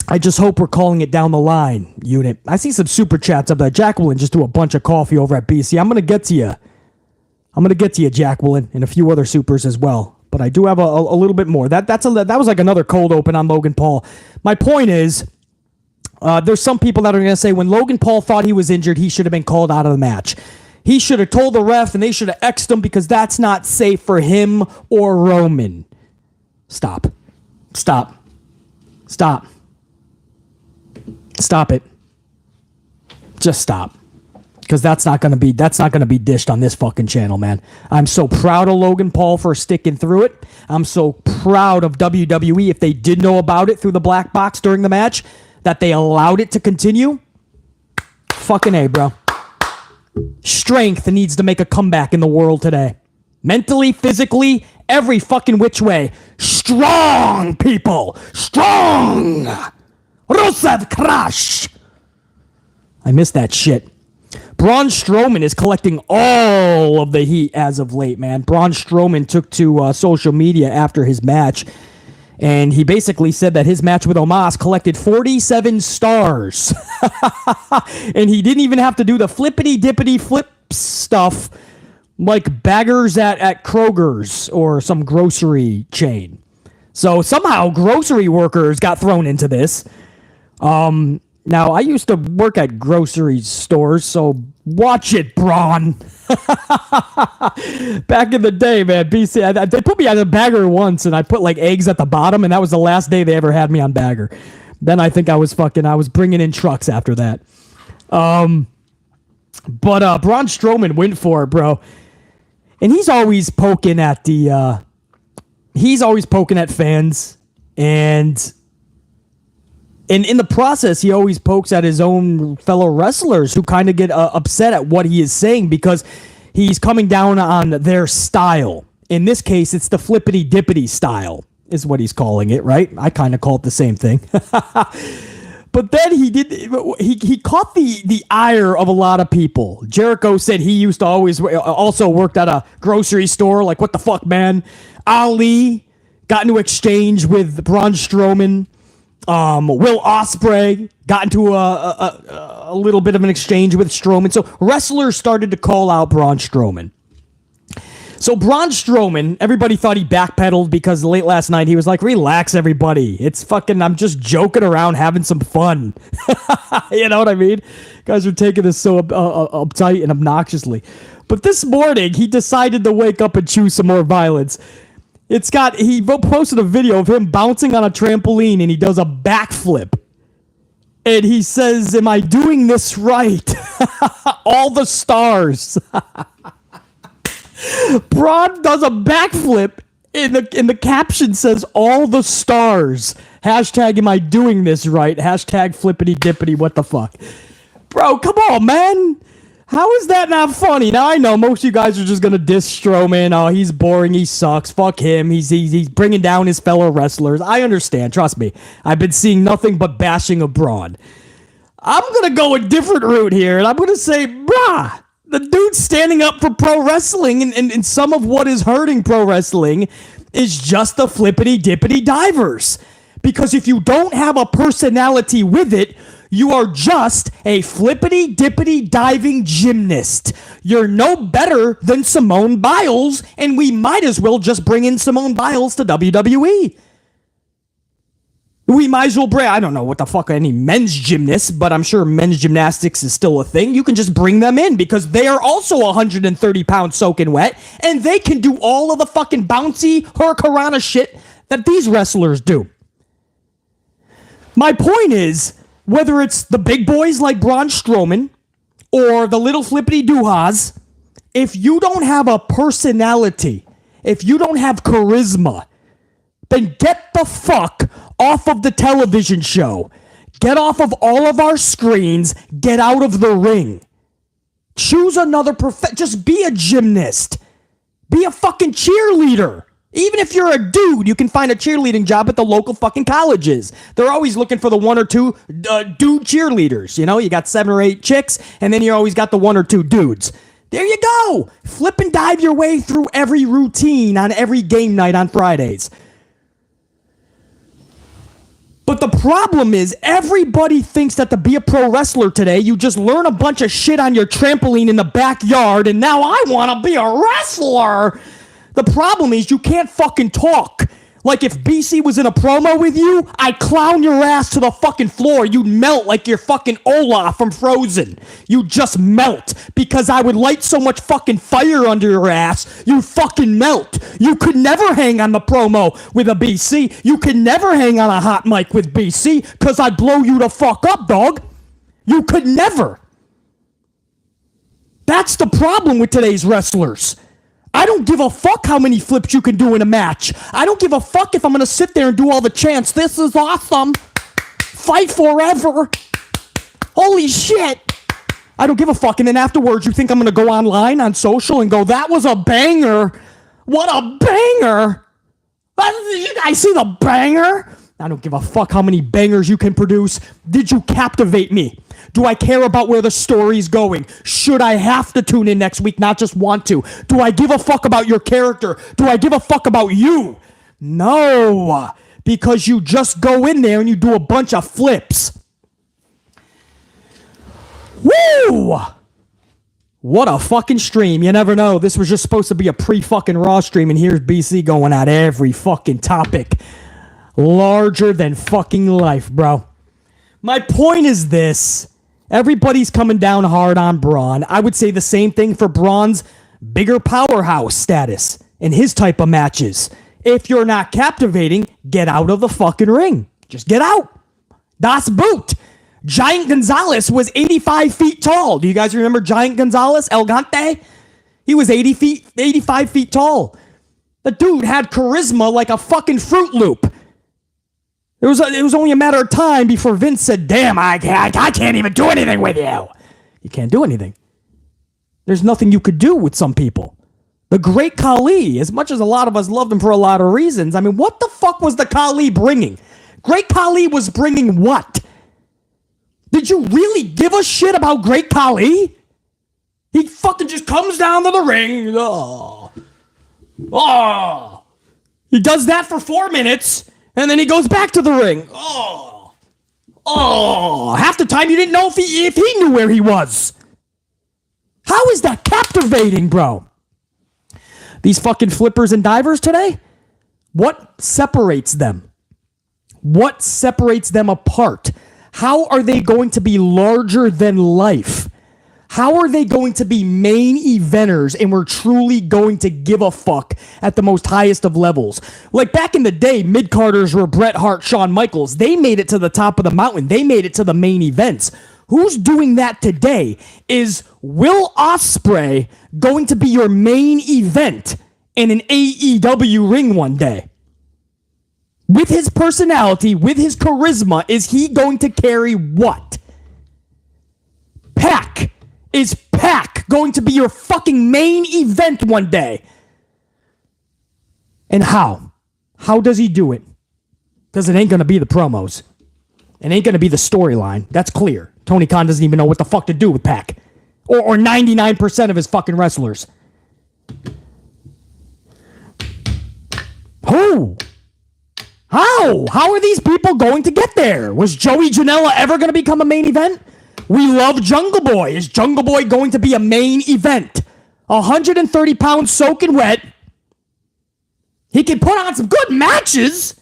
I just hope we're calling it down the line, unit. I see some super chats up there. Jacqueline just threw a bunch of coffee over at BC. I'm going to get to you, Jacqueline, and a few other supers as well. But I do have a little bit more. That was like another cold open on Logan Paul. My point is, there's some people that are going to say when Logan Paul thought he was injured, he should have been called out of the match. He should have told the ref, and they should have X'd him because that's not safe for him or Roman. Stop it. Just stop. Because that's not gonna be dished on this fucking channel, man. I'm so proud of Logan Paul for sticking through it. I'm so proud of WWE if they did know about it through the black box during the match, that they allowed it to continue. Fucking A, bro. Strength needs to make a comeback in the world today. Mentally, physically, every fucking which way. Strong, people! Strong! Rusev Crush! I miss that shit. Braun Strowman is collecting all of the heat as of late, man. Braun Strowman took to social media after his match, and he basically said that his match with Omos collected 47 stars. And he didn't even have to do the flippity-dippity flip stuff like baggers at Kroger's or some grocery chain. So somehow grocery workers got thrown into this. Now, I used to work at grocery stores, so watch it, Braun. Back in the day, man, BC, they put me on a bagger once, and I put, like, eggs at the bottom, and that was the last day they ever had me on bagger. Then I think I was bringing in trucks after that. But Braun Strowman went for it, bro. And he's always poking at fans, and in the process, he always pokes at his own fellow wrestlers who kind of get upset at what he is saying because he's coming down on their style. In this case, it's the flippity-dippity style, is what he's calling it, right? I kind of call it the same thing. But then he caught the ire of a lot of people. Jericho said he used to also worked at a grocery store. Like, what the fuck, man? Ali got into exchange with Braun Strowman. Will Ospreay got into a little bit of an exchange with Strowman. So wrestlers started to call out Braun Strowman. So Braun Strowman, everybody thought he backpedaled because late last night he was like, relax, everybody. It's fucking, I'm just joking around, having some fun. You know what I mean? Guys are taking this so uptight and obnoxiously. But this morning, he decided to wake up and choose some more violence. He posted a video of him bouncing on a trampoline and he does a backflip. And he says, am I doing this right? All the stars. Braun does a backflip and the caption says, all the stars. Hashtag, am I doing this right? Hashtag flippity dippity, what the fuck? Bro, come on, man. How is that not funny? Now, I know most of you guys are just going to diss Strowman. Oh, he's boring. He sucks. Fuck him. He's bringing down his fellow wrestlers. I understand. Trust me. I've been seeing nothing but bashing of Braun. I'm going to go a different route here, and I'm going to say, brah, the dude standing up for pro wrestling and some of what is hurting pro wrestling is just the flippity-dippity divers. Because if you don't have a personality with it, you are just a flippity-dippity diving gymnast. You're no better than Simone Biles, and we might as well just bring in Simone Biles to WWE. We might as well bring, I don't know what the fuck any men's gymnasts, but I'm sure men's gymnastics is still a thing. You can just bring them in because they are also 130 pounds soaking wet, and they can do all of the fucking bouncy hurricanrana shit that these wrestlers do. My point is, whether it's the big boys like Braun Strowman or the little flippity doohas, if you don't have a personality, if you don't have charisma, then get the fuck off of the television show. Get off of all of our screens. Get out of the ring. Choose another just be a gymnast. Be a fucking cheerleader. Even if you're a dude, you can find a cheerleading job at the local fucking colleges. They're always looking for the one or two dude cheerleaders. You know, you got 7 or 8 chicks, and then you always got the 1 or 2 dudes. There you go. Flip and dive your way through every routine on every game night on Fridays. But the problem is everybody thinks that to be a pro wrestler today, you just learn a bunch of shit on your trampoline in the backyard, and now I want to be a wrestler. The problem is you can't fucking talk. Like if BC was in a promo with you, I'd clown your ass to the fucking floor. You'd melt like you're fucking Olaf from Frozen. You'd just melt because I would light so much fucking fire under your ass, you'd fucking melt. You could never hang on the promo with a BC. You could never hang on a hot mic with BC because I'd blow you the fuck up, dog. You could never. That's the problem with today's wrestlers. I don't give a fuck how many flips you can do in a match. I don't give a fuck if I'm going to sit there and do all the chants. This is awesome. Fight forever. Holy shit. I don't give a fuck. And then afterwards, you think I'm going to go online on social and go, that was a banger. What a banger. I see the banger. I don't give a fuck how many bangers you can produce. Did you captivate me? Do I care about where the story's going? Should I have to tune in next week, not just want to? Do I give a fuck about your character? Do I give a fuck about you? No, because you just go in there and you do a bunch of flips. Woo! What a fucking stream. You never know. This was just supposed to be a pre-fucking Raw stream, and here's BC going at every fucking topic. Larger than fucking life, bro. My point is this. Everybody's coming down hard on Braun. I would say the same thing for Braun's bigger powerhouse status in his type of matches. If you're not captivating, get out of the fucking ring. Just get out. Das Boot. Giant Gonzalez was 85 feet tall. Do you guys remember Giant Gonzalez? El Gante? He was 85 feet tall. The dude had charisma like a fucking Fruit Loop. It was only a matter of time before Vince said, damn, I can't even do anything with you. You can't do anything. There's nothing you could do with some people. The great Khali, as much as a lot of us loved him for a lot of reasons, I mean, what the fuck was the Khali bringing? Great Khali was bringing what? Did you really give a shit about Great Khali? He fucking just comes down to the ring. Oh. He does that for 4 minutes. And then he goes back to the ring. Oh. Half the time you didn't know if he knew where he was. How is that captivating, bro? These fucking flippers and divers today? What separates them? What separates them apart? How are they going to be larger than life? How are they going to be main eventers and we're truly going to give a fuck at the most highest of levels? Like back in the day, mid-carders were Bret Hart, Shawn Michaels. They made it to the top of the mountain. They made it to the main events. Who's doing that today? Is Will Ospreay going to be your main event in an AEW ring one day? With his personality, with his charisma, is he going to carry what? Pac. Is Pac going to be your fucking main event one day? And how? How does he do it? Because it ain't going to be the promos. It ain't going to be the storyline. That's clear. Tony Khan doesn't even know what the fuck to do with Pac. Or 99% of his fucking wrestlers. Who? How? How are these people going to get there? Was Joey Janela ever going to become a main event? We love Jungle Boy. Is Jungle Boy going to be a main event? 130 pounds soaking wet. He can put on some good matches.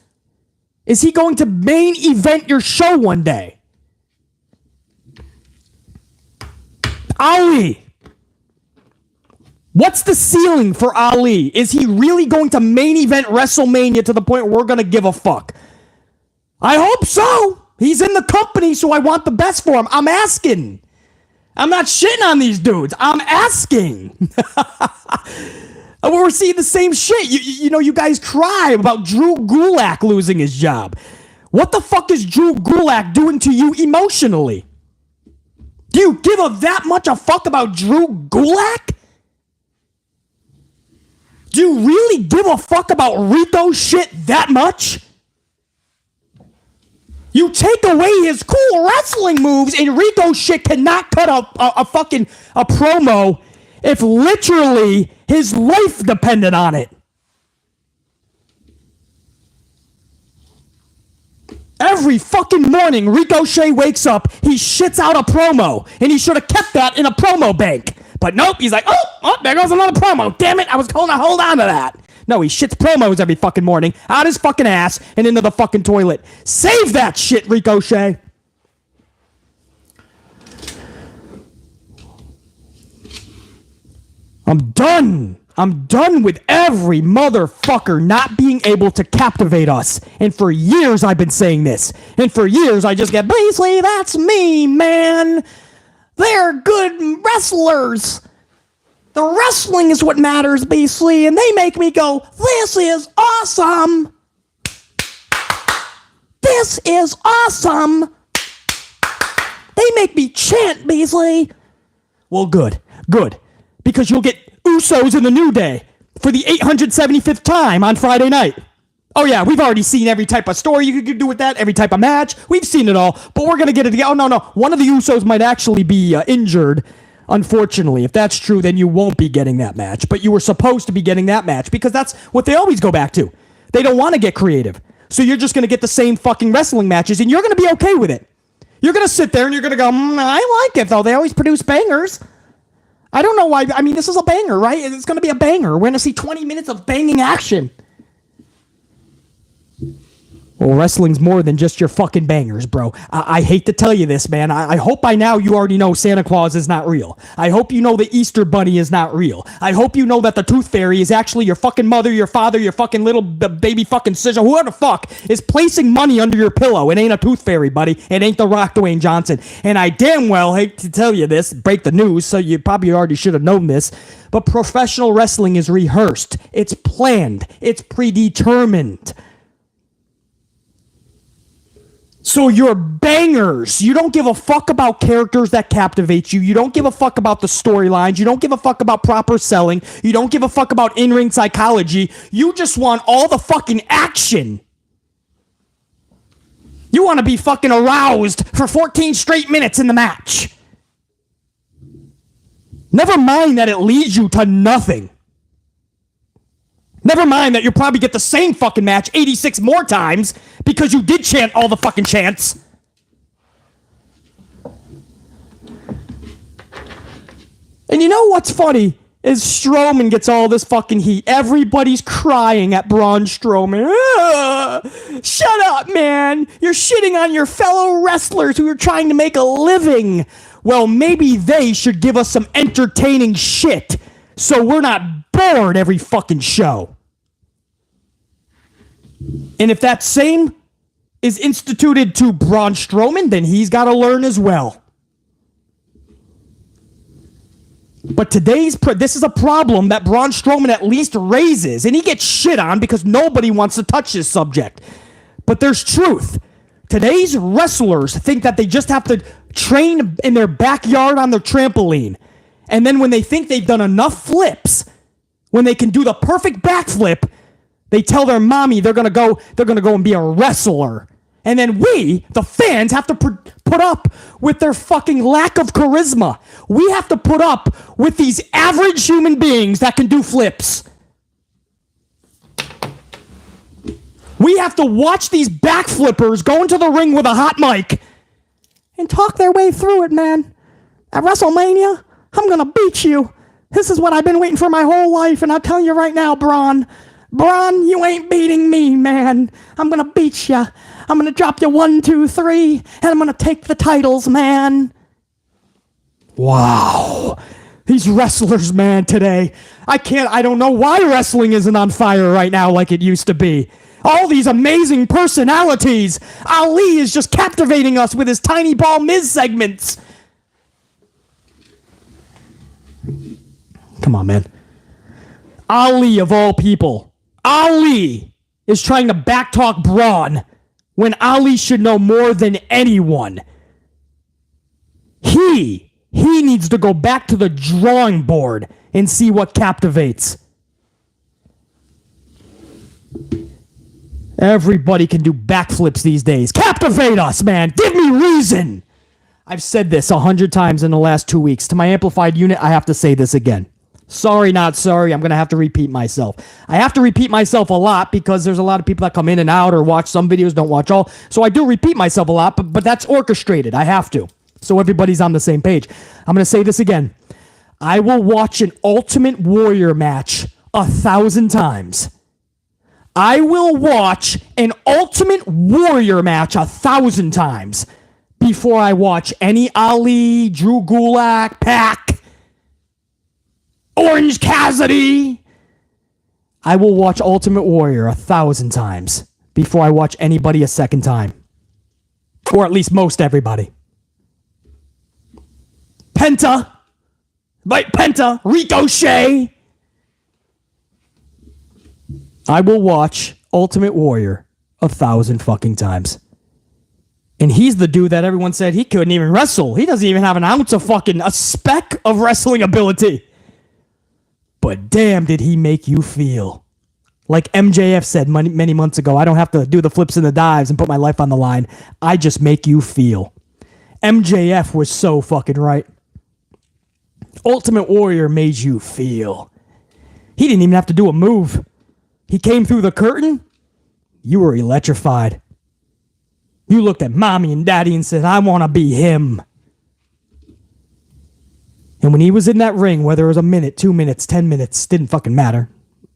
Is he going to main event your show one day? Ali. What's the ceiling for Ali? Is he really going to main event WrestleMania to the point where we're going to give a fuck? I hope so. He's in the company, so I want the best for him. I'm asking. I'm not shitting on these dudes. I'm asking. We're seeing the same shit. You know, you guys cry about Drew Gulak losing his job. What the fuck is Drew Gulak doing to you emotionally? Do you give that much a fuck about Drew Gulak? Do you really give a fuck about Rico shit that much? You take away his cool wrestling moves and Rico shit cannot cut a fucking promo if literally his life depended on it. Every fucking morning, Ricochet wakes up, he shits out a promo, and he should have kept that in a promo bank. But nope, he's like, oh, there goes another promo. Damn it, I was going to hold on to that. No, he shits promos every fucking morning, out his fucking ass, and into the fucking toilet. Save that shit, Ricochet. I'm done. I'm done with every motherfucker not being able to captivate us. And for years I've been saying this. And for years I just get, basically, that's me, man. They're good wrestlers. The wrestling is what matters, basically. And they make me go, this is awesome. This is awesome. They make me chant, Beasley. Well, good. Because you'll get Usos in the New Day for the 875th time on Friday night. Oh yeah, we've already seen every type of story you could do with that, every type of match. We've seen it all, but we're going to get it again. Oh, no. One of the Usos might actually be injured, unfortunately. If that's true, then you won't be getting that match. But you were supposed to be getting that match because that's what they always go back to. They don't want to get creative. So you're just going to get the same fucking wrestling matches, and you're going to be okay with it. You're going to sit there and you're going to go, I like it, though. They always produce bangers. I don't know why. I mean, this is a banger, right? It's going to be a banger. We're going to see 20 minutes of banging action. Well, wrestling's more than just your fucking bangers, bro. I hate to tell you this, man. I hope by now you already know Santa Claus is not real. I hope you know the Easter Bunny is not real. I hope you know that the Tooth Fairy is actually your fucking mother, your father, your fucking little baby fucking sister, whoever the fuck is placing money under your pillow. It ain't a Tooth Fairy, buddy. It ain't The Rock, Dwayne Johnson. And I damn well hate to tell you this, break the news, so you probably already should have known this, but professional wrestling is rehearsed. It's planned. It's predetermined. So your bangers, you don't give a fuck about characters that captivate you. You don't give a fuck about the storylines. You don't give a fuck about proper selling. You don't give a fuck about in-ring psychology. You just want all the fucking action. You want to be fucking aroused for 14 straight minutes in the match. Never mind that it leads you to nothing. Never mind that you'll probably get the same fucking match 86 more times because you did chant all the fucking chants. And you know what's funny is Strowman gets all this fucking heat. Everybody's crying at Braun Strowman. Shut up, man. You're shitting on your fellow wrestlers who are trying to make a living. Well, maybe they should give us some entertaining shit so we're not bored every fucking show. And if that same is instituted to Braun Strowman, then he's got to learn as well. But this is a problem that Braun Strowman at least raises, and he gets shit on because nobody wants to touch this subject. But there's truth. Today's wrestlers think that they just have to train in their backyard on their trampoline. And then when they think they've done enough flips, when they can do the perfect backflip, they tell their mommy they're gonna go and be a wrestler. And then we, the fans, have to put up with their fucking lack of charisma. We have to put up with these average human beings that can do flips. We have to watch these backflippers go into the ring with a hot mic and talk their way through it, man. At WrestleMania, I'm gonna beat you. This is what I've been waiting for my whole life, and I'll tell you right now, Braun, you ain't beating me, man. I'm gonna beat you. I'm gonna drop you 1, 2, 3, and I'm gonna take the titles, man. Wow. These wrestlers, man, today. I don't know why wrestling isn't on fire right now like it used to be. All these amazing personalities. Ali is just captivating us with his tiny ball Miz segments. Come on, man. Ali, of all people. Ali is trying to backtalk Braun when Ali should know more than anyone. He needs to go back to the drawing board and see what captivates. Everybody can do backflips these days. Captivate us, man. Give me reason. I've said this 100 times in the last 2 weeks. To my amplified unit, I have to say this again. Sorry, not sorry. I'm going to have to repeat myself. I have to repeat myself a lot because there's a lot of people that come in and out or watch some videos, don't watch all. So I do repeat myself a lot, but that's orchestrated. I have to. So everybody's on the same page. I'm going to say this again. I will watch an Ultimate Warrior match 1,000 times. I will watch an Ultimate Warrior match 1,000 times before I watch any Ali, Drew Gulak, Pac, Orange Cassidy. I will watch Ultimate Warrior 1,000 times before I watch anybody a second time. Or at least most everybody. Penta, Ricochet. I will watch Ultimate Warrior 1,000 fucking times. And he's the dude that everyone said he couldn't even wrestle. He doesn't even have an ounce of fucking, a speck of wrestling ability. But damn, did he make you feel. Like MJF said many months ago, I don't have to do the flips and the dives and put my life on the line. I just make you feel. MJF was so fucking right. Ultimate Warrior made you feel. He didn't even have to do a move. He came through the curtain. You were electrified. You looked at mommy and daddy and said, I want to be him. And when he was in that ring, whether it was a minute, 2 minutes, 10 minutes, didn't fucking matter.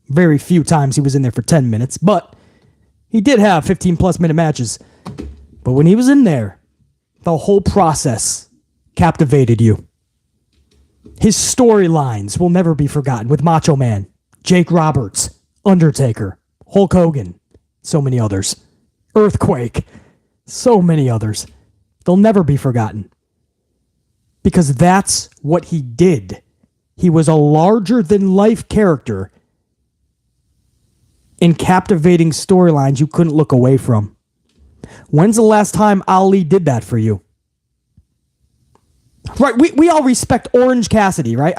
Very few times he was in there for 10 minutes, but he did have 15 plus minute matches. But when he was in there, the whole process captivated you. His storylines will never be forgotten with Macho Man, Jake Roberts, Undertaker, Hulk Hogan, so many others. Earthquake, so many others. They'll never be forgotten. Because that's what he did. He was a larger-than-life character in captivating storylines you couldn't look away from. When's the last time Ali did that for you? Right, we all respect Orange Cassidy, right?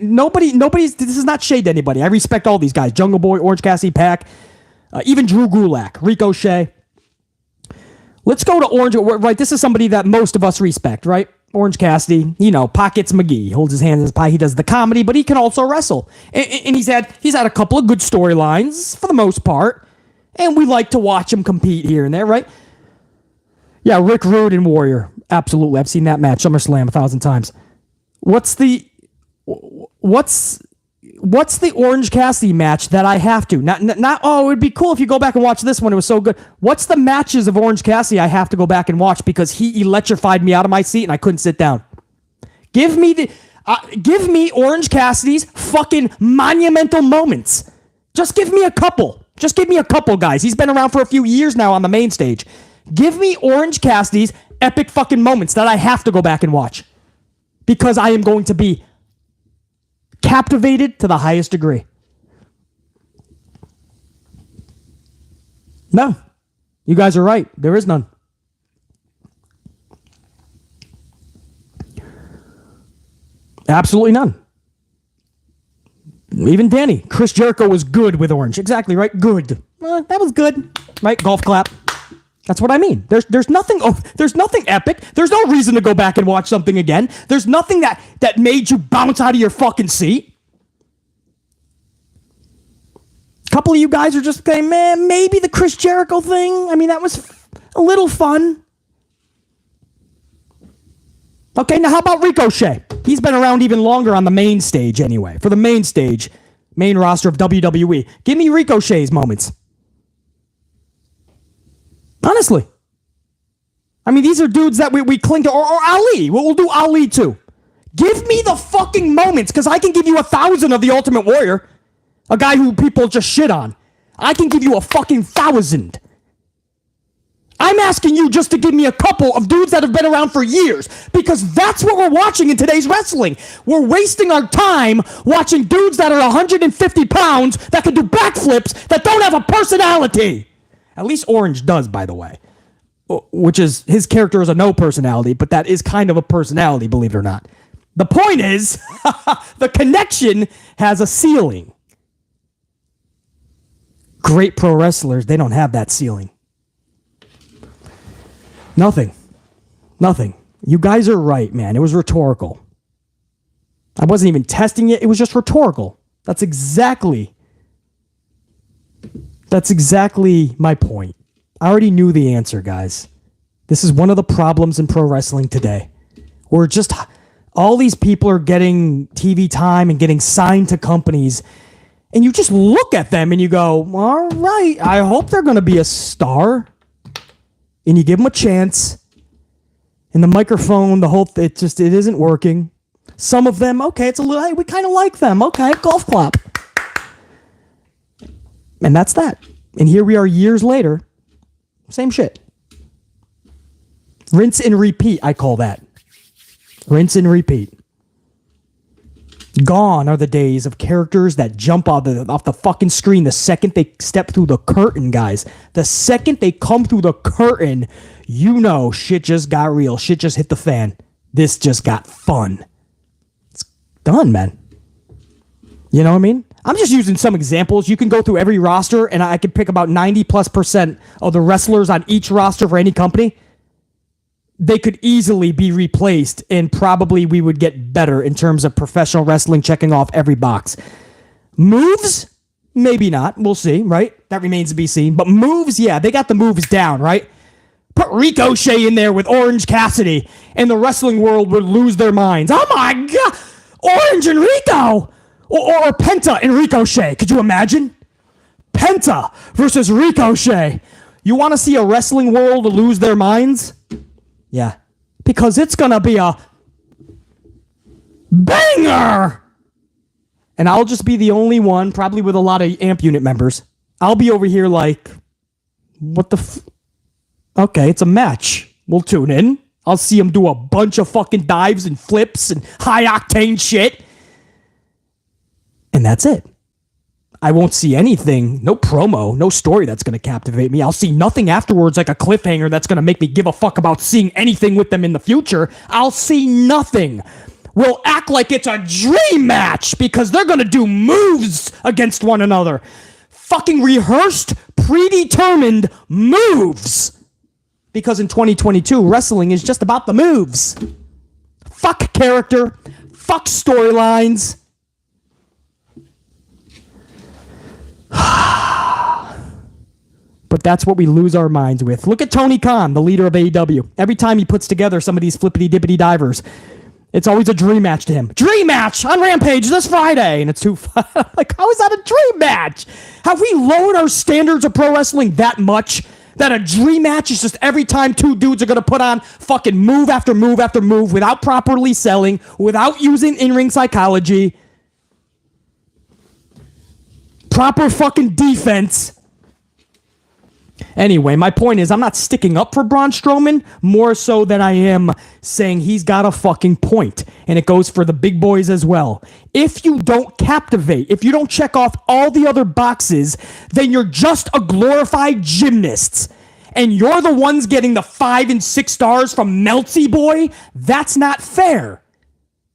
Nobody's. This is not shade to anybody. I respect all these guys: Jungle Boy, Orange Cassidy, Pac, even Drew Gulak, Ricochet. Let's go to Orange. Right, this is somebody that most of us respect, right? Orange Cassidy, Pockets McGee. He holds his hands in his pie. He does the comedy, but he can also wrestle. And he's had a couple of good storylines for the most part. And we like to watch him compete here and there, right? Yeah, Rick Rude and Warrior. Absolutely. I've seen that match, SummerSlam, 1,000 times. What's the Orange Cassidy match that I have to? Not it would be cool if you go back and watch this one. It was so good. What's the matches of Orange Cassidy I have to go back and watch because he electrified me out of my seat and I couldn't sit down? Give me Orange Cassidy's fucking monumental moments. Just give me a couple. Just give me a couple, guys. He's been around for a few years now on the main stage. Give me Orange Cassidy's epic fucking moments that I have to go back and watch because I am going to be captivated to the highest degree. No, you guys are right. There is none. Absolutely none. Even Danny. Chris Jericho was good with Orange. Exactly right. Good. That was good. Right? Golf clap. That's what I mean. There's nothing epic. There's no reason to go back and watch something again. There's nothing that made you bounce out of your fucking seat. A couple of you guys are just saying, man, maybe the Chris Jericho thing. I mean, that was a little fun. Okay, now how about Ricochet? He's been around even longer on the main stage anyway. For the main stage, main roster of WWE. Give me Ricochet's moments. Honestly. I mean, these are dudes that we cling to. Or Ali. We'll do Ali too. Give me the fucking moments, because I can give you 1,000 of the Ultimate Warrior. A guy who people just shit on. I can give you a fucking 1,000. I'm asking you just to give me a couple of dudes that have been around for years, because that's what we're watching in today's wrestling. We're wasting our time watching dudes that are 150 pounds that can do backflips that don't have a personality. At least Orange does, by the way. Which is, his character is a no personality, but that is kind of a personality, believe it or not. The point is, the connection has a ceiling. Great pro wrestlers, they don't have that ceiling. Nothing. You guys are right, man. It was rhetorical. I wasn't even testing it. It was just rhetorical. That's exactly my point. I already knew the answer, guys. This is one of the problems in pro wrestling today. We're just, all these people are getting TV time and getting signed to companies, and you just look at them and you go, all right, I hope they're going to be a star. And you give them a chance. And the microphone, it isn't working. Some of them, okay, it's a little, hey, we kind of like them. Okay, golf clap. And that's that. And here we are years later. Same shit. Rinse and repeat, I call that. Rinse and repeat. Gone are the days of characters that jump off the fucking screen the second they step through the curtain, guys. The second they come through the curtain, you know shit just got real. Shit just hit the fan. This just got fun. It's done, man. You know what I mean? I'm just using some examples. You can go through every roster, and I can pick about 90+% of the wrestlers on each roster for any company. They could easily be replaced, and probably we would get better in terms of professional wrestling, checking off every box. Moves? Maybe not. We'll see, right? That remains to be seen. But moves, yeah, they got the moves down, right? Put Ricochet in there with Orange Cassidy, and the wrestling world would lose their minds. Oh my God! Orange and Rico! Or Penta and Ricochet. Could you imagine? Penta versus Ricochet. You want to see a wrestling world lose their minds? Yeah. Because it's going to be a banger. And I'll just be the only one, probably with a lot of AMP unit members. I'll be over here like, what the okay, it's a match. We'll tune in. I'll see them do a bunch of fucking dives and flips and high-octane shit. And that's it. I won't see anything, no promo, no story that's going to captivate me. I'll see nothing afterwards like a cliffhanger that's going to make me give a fuck about seeing anything with them in the future. I'll see nothing. We'll act like it's a dream match because they're going to do moves against one another. Fucking rehearsed, predetermined moves. Because in 2022, wrestling is just about the moves. Fuck character. Fuck storylines. But that's what we lose our minds with. Look at Tony Khan, the leader of AEW. Every time he puts together some of these flippity-dippity divers, it's always a dream match to him. Dream match on Rampage this Friday. And it's too fun. Like, how is that a dream match? Have we lowered our standards of pro wrestling that much that a dream match is just every time two dudes are going to put on fucking move after move after move without properly selling, without using in-ring psychology, proper fucking defense? Anyway, my point is I'm not sticking up for Braun Strowman more so than I am saying he's got a fucking point. And it goes for the big boys as well. If you don't captivate, if you don't check off all the other boxes, then you're just a glorified gymnast. And you're the ones getting the 5 and 6 stars from Meltsy Boy? That's not fair.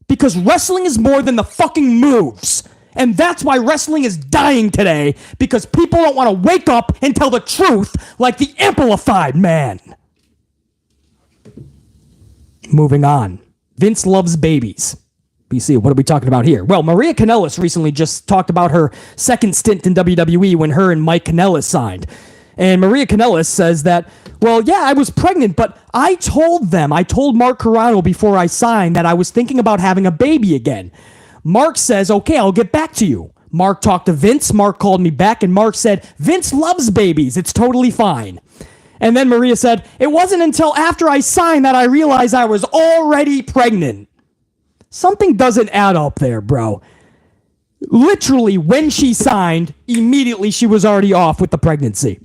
Because wrestling is more than the fucking moves. And that's why wrestling is dying today, because people don't want to wake up and tell the truth like the amplified man. Moving on. Vince loves babies. BC, what are we talking about here? Well, Maria Kanellis recently just talked about her second stint in WWE when her and Mike Kanellis signed. And Maria Kanellis says that, well, yeah, I was pregnant, but I told Mark Carrano before I signed that I was thinking about having a baby again. Mark says, okay, I'll get back to you. Mark talked to Vince. Mark called me back, and Mark said, Vince loves babies. It's totally fine. And then Maria said, it wasn't until after I signed that I realized I was already pregnant. Something doesn't add up there, bro. Literally, when she signed, immediately she was already off with the pregnancy.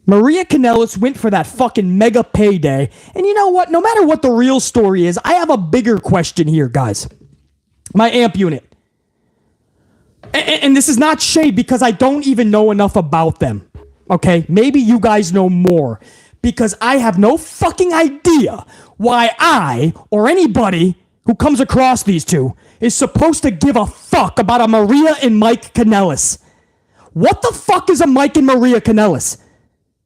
Maria Kanellis went for that fucking mega payday. And you know what? No matter what the real story is, I have a bigger question here, guys. My AMP unit. And this is not shade because I don't even know enough about them. Okay? Maybe you guys know more. Because I have no fucking idea why I, or anybody who comes across these two, is supposed to give a fuck about a Maria and Mike Kanellis. What the fuck is a Mike and Maria Kanellis?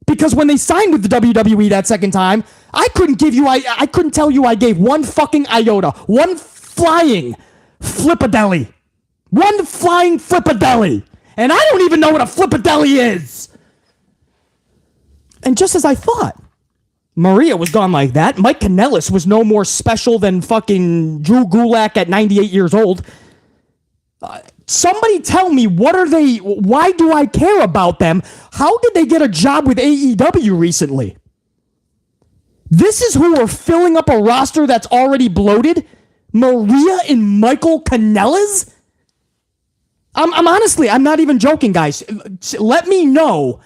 Because when they signed with the WWE that second time, I couldn't tell you I gave one fucking iota, one flying flippadelli. One flying flippadelli. And I don't even know what a flippadelli is. And just as I thought, Maria was gone like that. Mike Kanellis was no more special than fucking Drew Gulak at 98 years old. Somebody tell me, what are they? Why do I care about them? How did they get a job with AEW recently? This is who are filling up a roster that's already bloated? Maria and Michael Kanellis? I'm honestly, I'm not even joking, guys. Let me know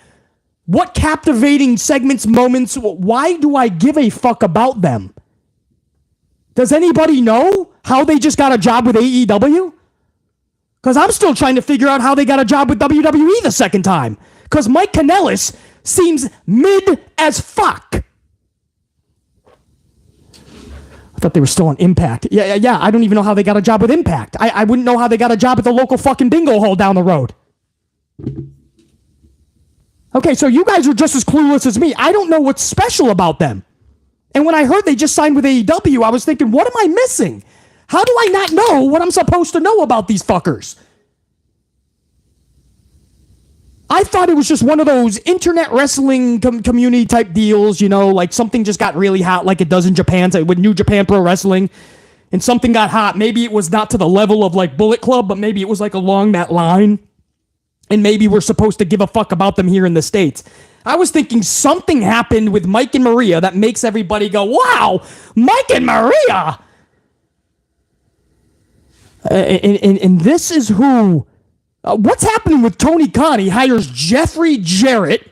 what captivating segments, moments, why do I give a fuck about them? Does anybody know how they just got a job with AEW? Because I'm still trying to figure out how they got a job with WWE the second time. Because Mike Kanellis seems mid as fuck. I thought they were still on Impact. Yeah. I don't even know how they got a job with Impact. I wouldn't know how they got a job at the local fucking bingo hall down the road. Okay, so you guys are just as clueless as me. I don't know what's special about them. And when I heard they just signed with AEW, I was thinking, what am I missing? How do I not know what I'm supposed to know about these fuckers? I thought it was just one of those internet wrestling community type deals, you know, like something just got really hot like it does in Japan, with New Japan Pro Wrestling, and something got hot. Maybe it was not to the level of like Bullet Club, but maybe it was like along that line, and maybe we're supposed to give a fuck about them here in the States. I was thinking something happened with Mike and Maria that makes everybody go, wow, Mike and Maria! And this is who... what's happening with Tony Khan? He hires Jeff Jarrett.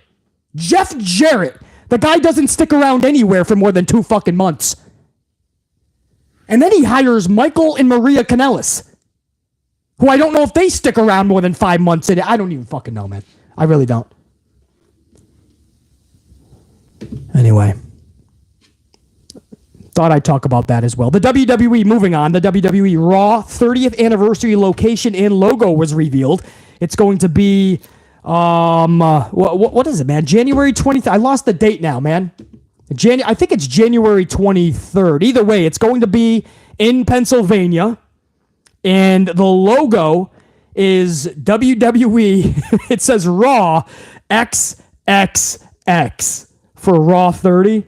The guy doesn't stick around anywhere for more than 2 fucking months. And then he hires Michael and Maria Kanellis, who I don't know if they stick around more than 5 months. I don't even fucking know, man. I really don't. Anyway. Thought I'd talk about that as well. The WWE, moving on, the WWE Raw 30th anniversary location and logo was revealed. It's going to be, what is it, man? January 23rd. I lost the date now, man. I think it's January 23rd. Either way, it's going to be in Pennsylvania. And the logo is WWE. It says Raw XXX for Raw 30.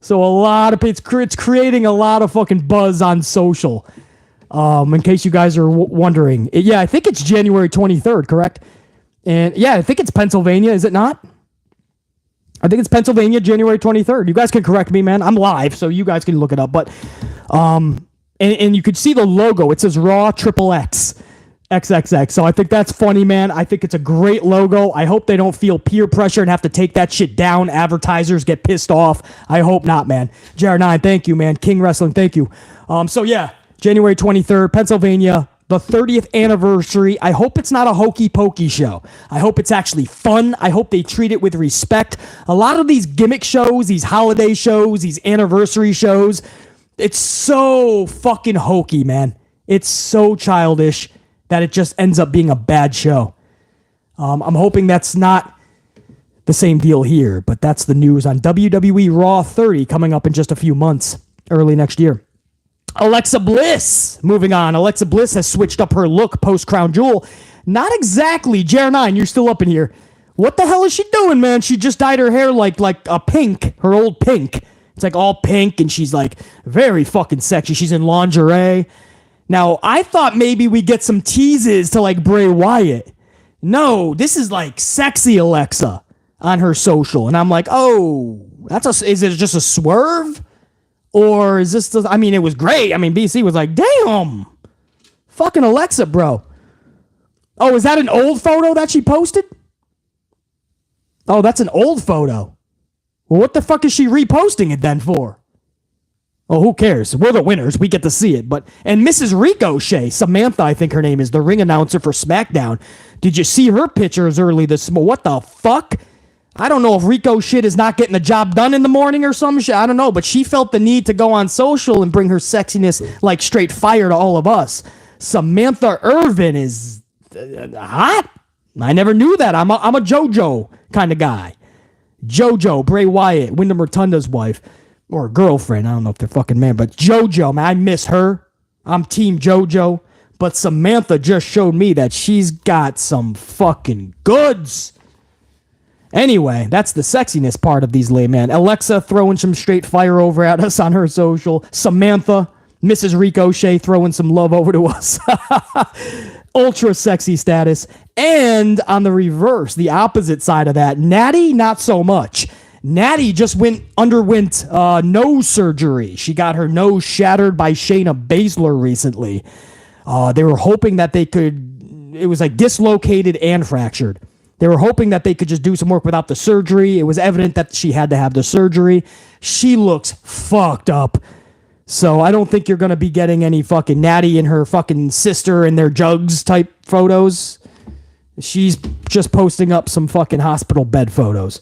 So a lot of it's creating a lot of fucking buzz on social. In case you guys are wondering, I think it's January 23rd, correct? And yeah, I think it's Pennsylvania, is it not? I think it's Pennsylvania, January 23rd. You guys can correct me, man. I'm live, so you guys can look it up. But and you could see the logo. It says Raw XXX. XXX. So I think that's funny, man. I think it's a great logo. I hope they don't feel peer pressure and have to take that shit down. Advertisers get pissed off. I hope not, man. JR9, thank you, man. King Wrestling, thank you. So yeah, January 23rd, Pennsylvania, the 30th anniversary. I hope it's not a hokey pokey show. I hope it's actually fun. I hope they treat it with respect. A lot of these gimmick shows, these holiday shows, these anniversary shows, it's so fucking hokey, man. It's so childish that it just ends up being a bad show. I'm hoping that's not the same deal here, but that's the news on WWE Raw 30 coming up in just a few months, early next year. Alexa Bliss, moving on. Alexa Bliss has switched up her look post Crown Jewel. Not exactly. JR9, you're still up in here. What the hell is she doing, man? She just dyed her hair like a pink, her old pink. It's like all pink, and she's like very fucking sexy. She's in lingerie. Now, I thought maybe we get some teases to like Bray Wyatt. No, this is like sexy Alexa on her social. And I'm like, oh, is it just a swerve? Or is this, it was great. BC was like, damn, fucking Alexa, bro. Oh, is that an old photo that she posted? Oh, that's an old photo. Well, what the fuck is she reposting it then for? Oh, who cares? We're the winners. We get to see it. And Mrs. Ricochet, Samantha, I think her name is, the ring announcer for SmackDown. Did you see her pictures early this morning? What the fuck? I don't know if Ricochet is not getting the job done in the morning or some shit. I don't know, but she felt the need to go on social and bring her sexiness like straight fire to all of us. Samantha Irvin is hot. I never knew that. I'm a JoJo kind of guy. JoJo, Bray Wyatt, Wyndham Rotunda's wife. Or girlfriend. I don't know if they're fucking man, but JoJo, man, I miss her. I'm Team JoJo, but Samantha just showed me that she's got some fucking goods. Anyway, that's the sexiness part of these lame, man. Alexa throwing some straight fire over at us on her social. Samantha, Mrs. Ricochet throwing some love over to us. Ultra sexy status. And on the reverse, the opposite side of that, Nattie, not so much. Nattie just underwent nose surgery. She got her nose shattered by Shayna Baszler recently. They were hoping that it was like dislocated and fractured. They were hoping that they could just do some work without the surgery. It was evident that she had to have the surgery. She looks fucked up. So I don't think you're going to be getting any fucking Nattie and her fucking sister and their jugs type photos. She's just posting up some fucking hospital bed photos.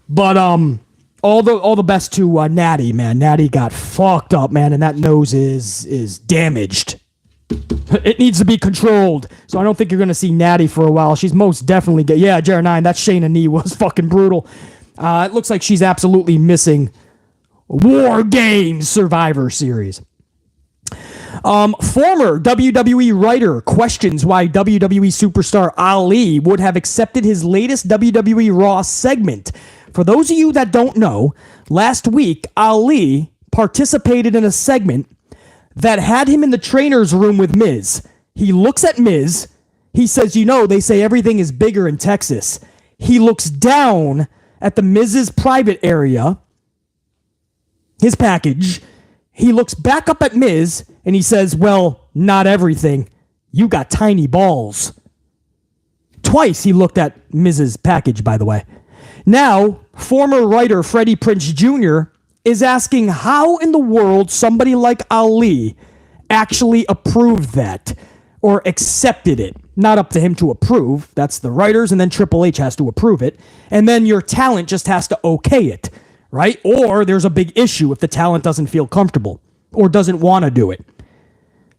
But all the best to Nattie, man. Nattie got fucked up, man, and that nose is damaged. It needs to be controlled. So I don't think you're going to see Nattie for a while. She's most definitely yeah, Jared9, that Shayna knee was fucking brutal. It looks like she's absolutely missing War Games Survivor Series. Former WWE writer questions why WWE superstar Ali would have accepted his latest WWE Raw segment. For those of you that don't know, last week Ali participated in a segment that had him in the trainer's room with Miz. He looks at Miz. He says, they say everything is bigger in Texas. He looks down at the Miz's private area, his package. He looks back up at Miz and he says, well, not everything. You got tiny balls. Twice he looked at Miz's package, by the way. Now, former writer Freddie Prinze Jr. is asking how in the world somebody like Ali actually approved that or accepted it. Not up to him to approve. That's the writers, and then Triple H has to approve it. And then your talent just has to okay it, right? Or there's a big issue if the talent doesn't feel comfortable or doesn't want to do it.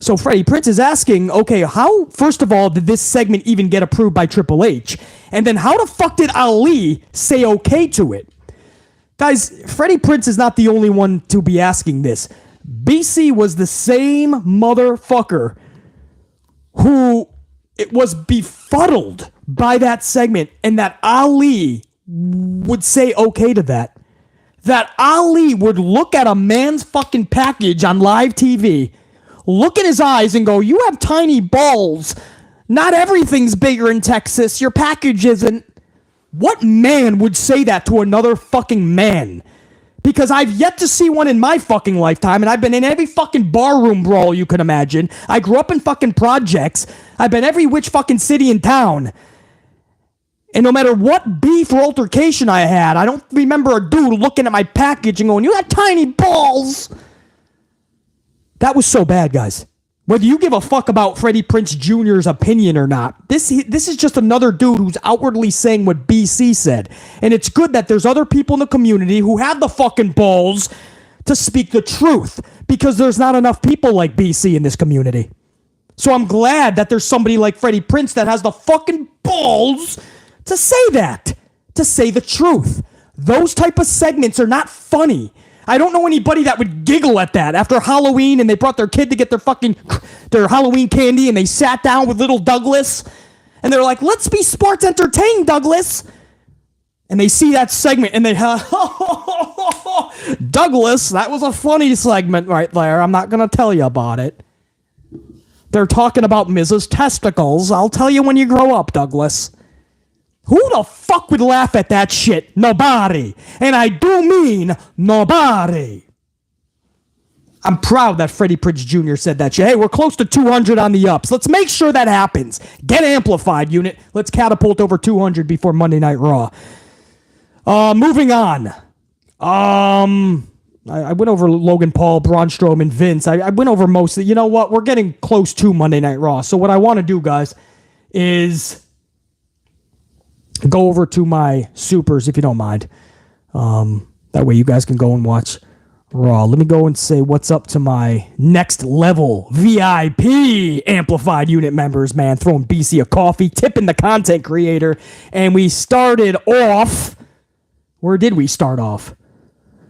So Freddie Prinze is asking, okay, how, first of all, did this segment even get approved by Triple H? And then how the fuck did Ali say okay to it? Guys, Freddie Prinze is not the only one to be asking this. BC was the same motherfucker who it was befuddled by that segment and that Ali would say okay to that. That Ali would look at a man's fucking package on live TV, look in his eyes and go, you have tiny balls. Not everything's bigger in Texas. Your package isn't. What man would say that to another fucking man? Because I've yet to see one in my fucking lifetime, and I've been in every fucking barroom brawl you can imagine. I grew up in fucking projects. I've been every which fucking city in town. And no matter what beef or altercation I had, I don't remember a dude looking at my package and going, you got tiny balls. That was so bad, guys. Whether you give a fuck about Freddie Prinze Jr.'s opinion or not, this is just another dude who's outwardly saying what BC said. And it's good that there's other people in the community who have the fucking balls to speak the truth, because there's not enough people like BC in this community. So I'm glad that there's somebody like Freddie Prinze that has the fucking balls to say that, to say the truth. Those type of segments are not funny. I don't know anybody that would giggle at that after Halloween and they brought their kid to get their Halloween candy and they sat down with little Douglas and they're like, let's be sports entertained, Douglas. And they see that segment and they Douglas, that was a funny segment right there. I'm not going to tell you about it. They're talking about Mrs. Testicles. I'll tell you when you grow up, Douglas. Who the fuck would laugh at that shit? Nobody. And I do mean nobody. I'm proud that Freddie Prinze Jr. said that shit. Hey, we're close to 200 on the ups. Let's make sure that happens. Get amplified, unit. Let's catapult over 200 before Monday Night Raw. Moving on. I went over Logan Paul, Braun Strowman, Vince. I went over most of it. You know what? We're getting close to Monday Night Raw. So what I want to do, guys, is go over to my supers, if you don't mind. That way you guys can go and watch Raw. Let me go and say what's up to my next level VIP amplified unit members, man. Throwing BC a coffee, tipping the content creator. And we started off... Where did we start off?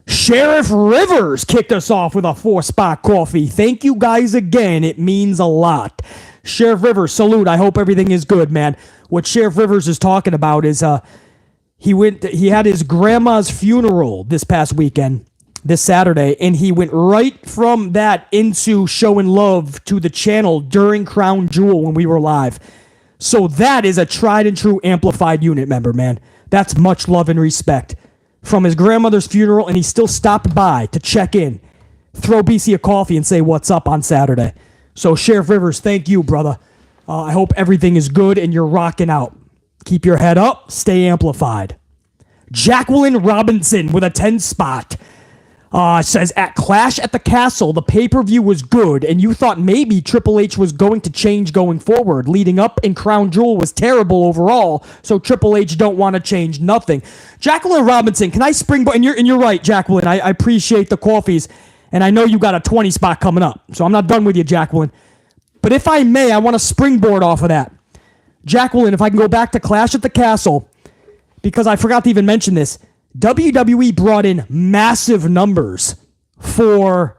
Sheriff Rivers kicked us off with a 4-spot coffee. Thank you guys again. It means a lot. Sheriff Rivers, salute. I hope everything is good, man. What Sheriff Rivers is talking about is he had his grandma's funeral this past weekend, this Saturday, and he went right from that into showing love to the channel during Crown Jewel when we were live. So that is a tried and true amplified unit member, man. That's much love and respect. From his grandmother's funeral, and he still stopped by to check in, throw BC a coffee, and say what's up on Saturday. So, Sheriff Rivers, thank you, brother. I hope everything is good and you're rocking out. Keep your head up. Stay amplified. Jacqueline Robinson with a 10-spot. Says, at Clash at the Castle, the pay-per-view was good, and you thought maybe Triple H was going to change going forward. Leading up in Crown Jewel was terrible overall, so Triple H don't want to change nothing. Jacqueline Robinson, can I springboard? And you're right, Jacqueline. I appreciate the coffees, and I know you got a 20-spot coming up, so I'm not done with you, Jacqueline. But if I may, I want to springboard off of that. Jacqueline, if I can go back to Clash at the Castle, because I forgot to even mention this, WWE brought in massive numbers for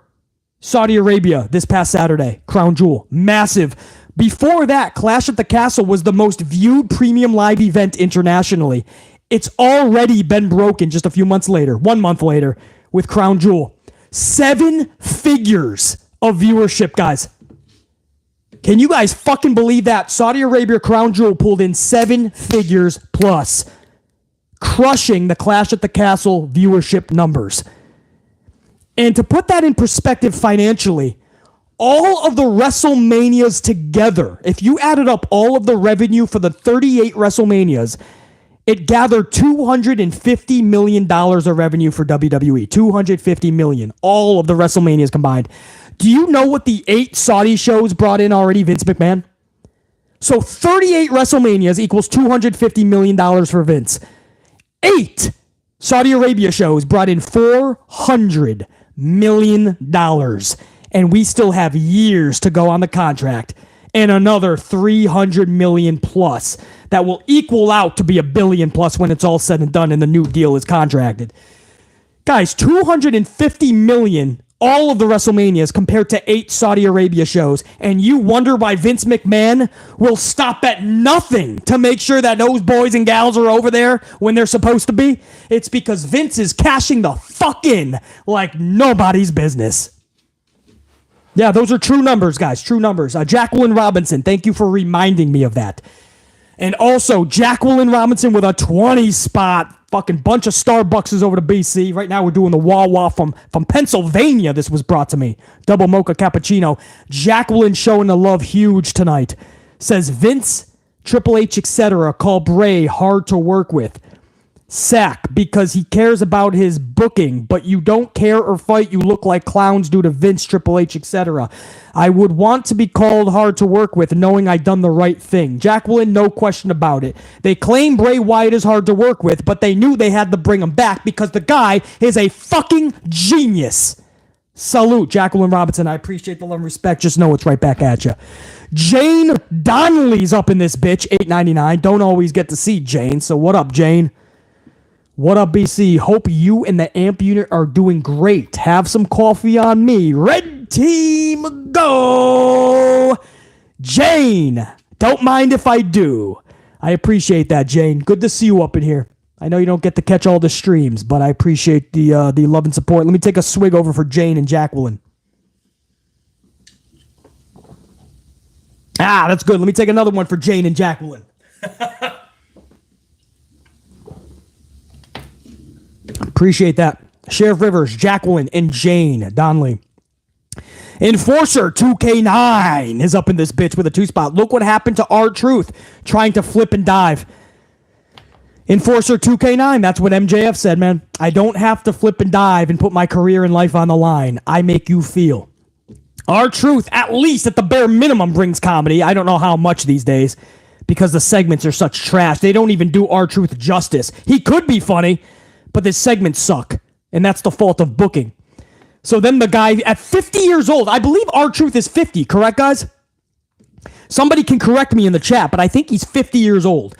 Saudi Arabia this past Saturday, Crown Jewel. Massive. Before that, Clash at the Castle was the most viewed premium live event internationally. It's already been broken just a few months later, 1 month later, with Crown Jewel. 7 figures of viewership, guys. Can you guys fucking believe that? Saudi Arabia Crown Jewel pulled in 7 figures plus, crushing the Clash at the Castle viewership numbers. And to put that in perspective financially, all of the WrestleManias together, if you added up all of the revenue for the 38 WrestleManias, it gathered $250 million of revenue for WWE. $250 million. All of the WrestleManias combined. Do you know what the 8 Saudi shows brought in already, Vince McMahon? So 38 WrestleManias equals $250 million for Vince. 8 Saudi Arabia shows brought in $400 million. And we still have years to go on the contract. And another $300 million plus. That will equal out to be $1 billion plus when it's all said and done and the new deal is contracted. Guys, $250 million, all of the WrestleManias compared to 8 Saudi Arabia shows. And you wonder why Vince McMahon will stop at nothing to make sure that those boys and gals are over there when they're supposed to be? It's because Vince is cashing the fuck in like nobody's business. Yeah, those are true numbers, guys. True numbers. Jacqueline Robinson, thank you for reminding me of that. And also, Jacqueline Robinson with a 20-spot. Fucking bunch of Starbucks over to BC. Right now, we're doing the Wawa from Pennsylvania. This was brought to me. Double mocha cappuccino. Jacqueline showing the love huge tonight. Says, Vince, Triple H, etc. call Bray hard to work with. Sack, because he cares about his booking, but you don't care or fight, you look like clowns due to Vince, Triple H, etc. I would want to be called hard to work with, knowing I'd done the right thing. Jacqueline, no question about it. They claim Bray Wyatt is hard to work with, but they knew they had to bring him back because the guy is a fucking genius. Salute, Jacqueline Robinson. I appreciate the love and respect. Just know it's right back at you. Jane Donnelly's up in this bitch, $8.99. Don't always get to see Jane, so what up, Jane? What up, BC? Hope you and the amp unit are doing great. Have some coffee on me. Red team, go! Jane, don't mind if I do. I appreciate that, Jane. Good to see you up in here. I know you don't get to catch all the streams, but I appreciate the love and support. Let me take a swig over for Jane and Jacqueline. That's good. Let me take another one for Jane and Jacqueline. Appreciate that. Sheriff Rivers, Jacqueline, and Jane Donnelly. Enforcer 2K9 is up in this bitch with a 2-spot. Look what happened to R-Truth trying to flip and dive. Enforcer 2K9, that's what MJF said, man. I don't have to flip and dive and put my career and life on the line. I make you feel. R-Truth, at least at the bare minimum, brings comedy. I don't know how much these days because the segments are such trash. They don't even do R-Truth justice. He could be funny, but the segments suck, and that's the fault of booking. So then the guy at 50 years old, I believe R-Truth is 50, correct, guys? Somebody can correct me in the chat, but I think he's 50 years old.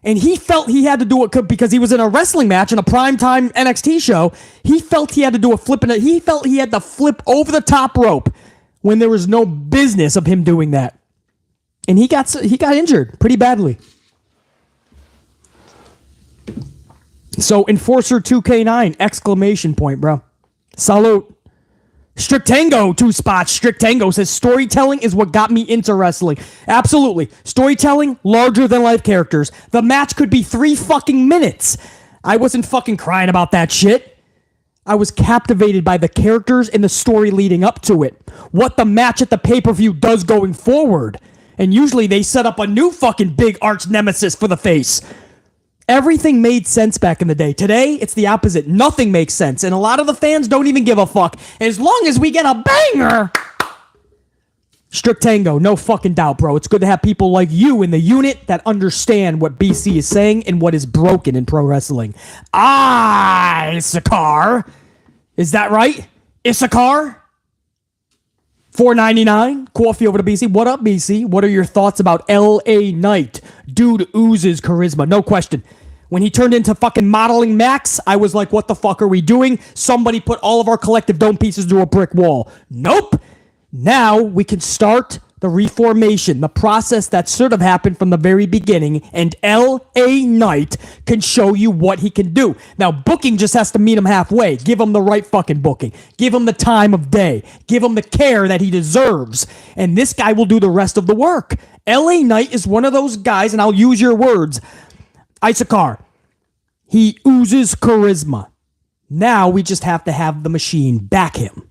And he felt he had to do it because he was in a wrestling match in a primetime NXT show. He felt he had to do a flip, and he felt he had to flip over the top rope when there was no business of him doing that. And he got injured pretty badly. So Enforcer 2K9, exclamation point, bro. Salute. Strictango, 2 spots. Strictango says, storytelling is what got me into wrestling. Absolutely. Storytelling, larger than life characters. The match could be 3 fucking minutes. I wasn't fucking crying about that shit. I was captivated by the characters and the story leading up to it. What the match at the pay-per-view does going forward. And usually they set up a new fucking big arch nemesis for the face. Everything made sense back in the day. Today, it's the opposite. Nothing makes sense. And a lot of the fans don't even give a fuck. As long as we get a banger. Strictango, no fucking doubt, bro. It's good to have people like you in the unit that understand what BC is saying and what is broken in pro wrestling. Issachar. Is that right? Issachar? $4.99. Coffee over to BC. What up, BC? What are your thoughts about LA Knight? Dude oozes charisma. No question. When he turned into fucking modeling Max, I was like, what the fuck are we doing? Somebody put all of our collective dome pieces to a brick wall. Nope. Now we can start the reformation, the process that should have happened from the very beginning, and LA Knight can show you what he can do. Now, booking just has to meet him halfway. Give him the right fucking booking. Give him the time of day. Give him the care that he deserves. And this guy will do the rest of the work. LA Knight is one of those guys, and I'll use your words, Issachar. He oozes charisma. Now we just have to have the machine back him.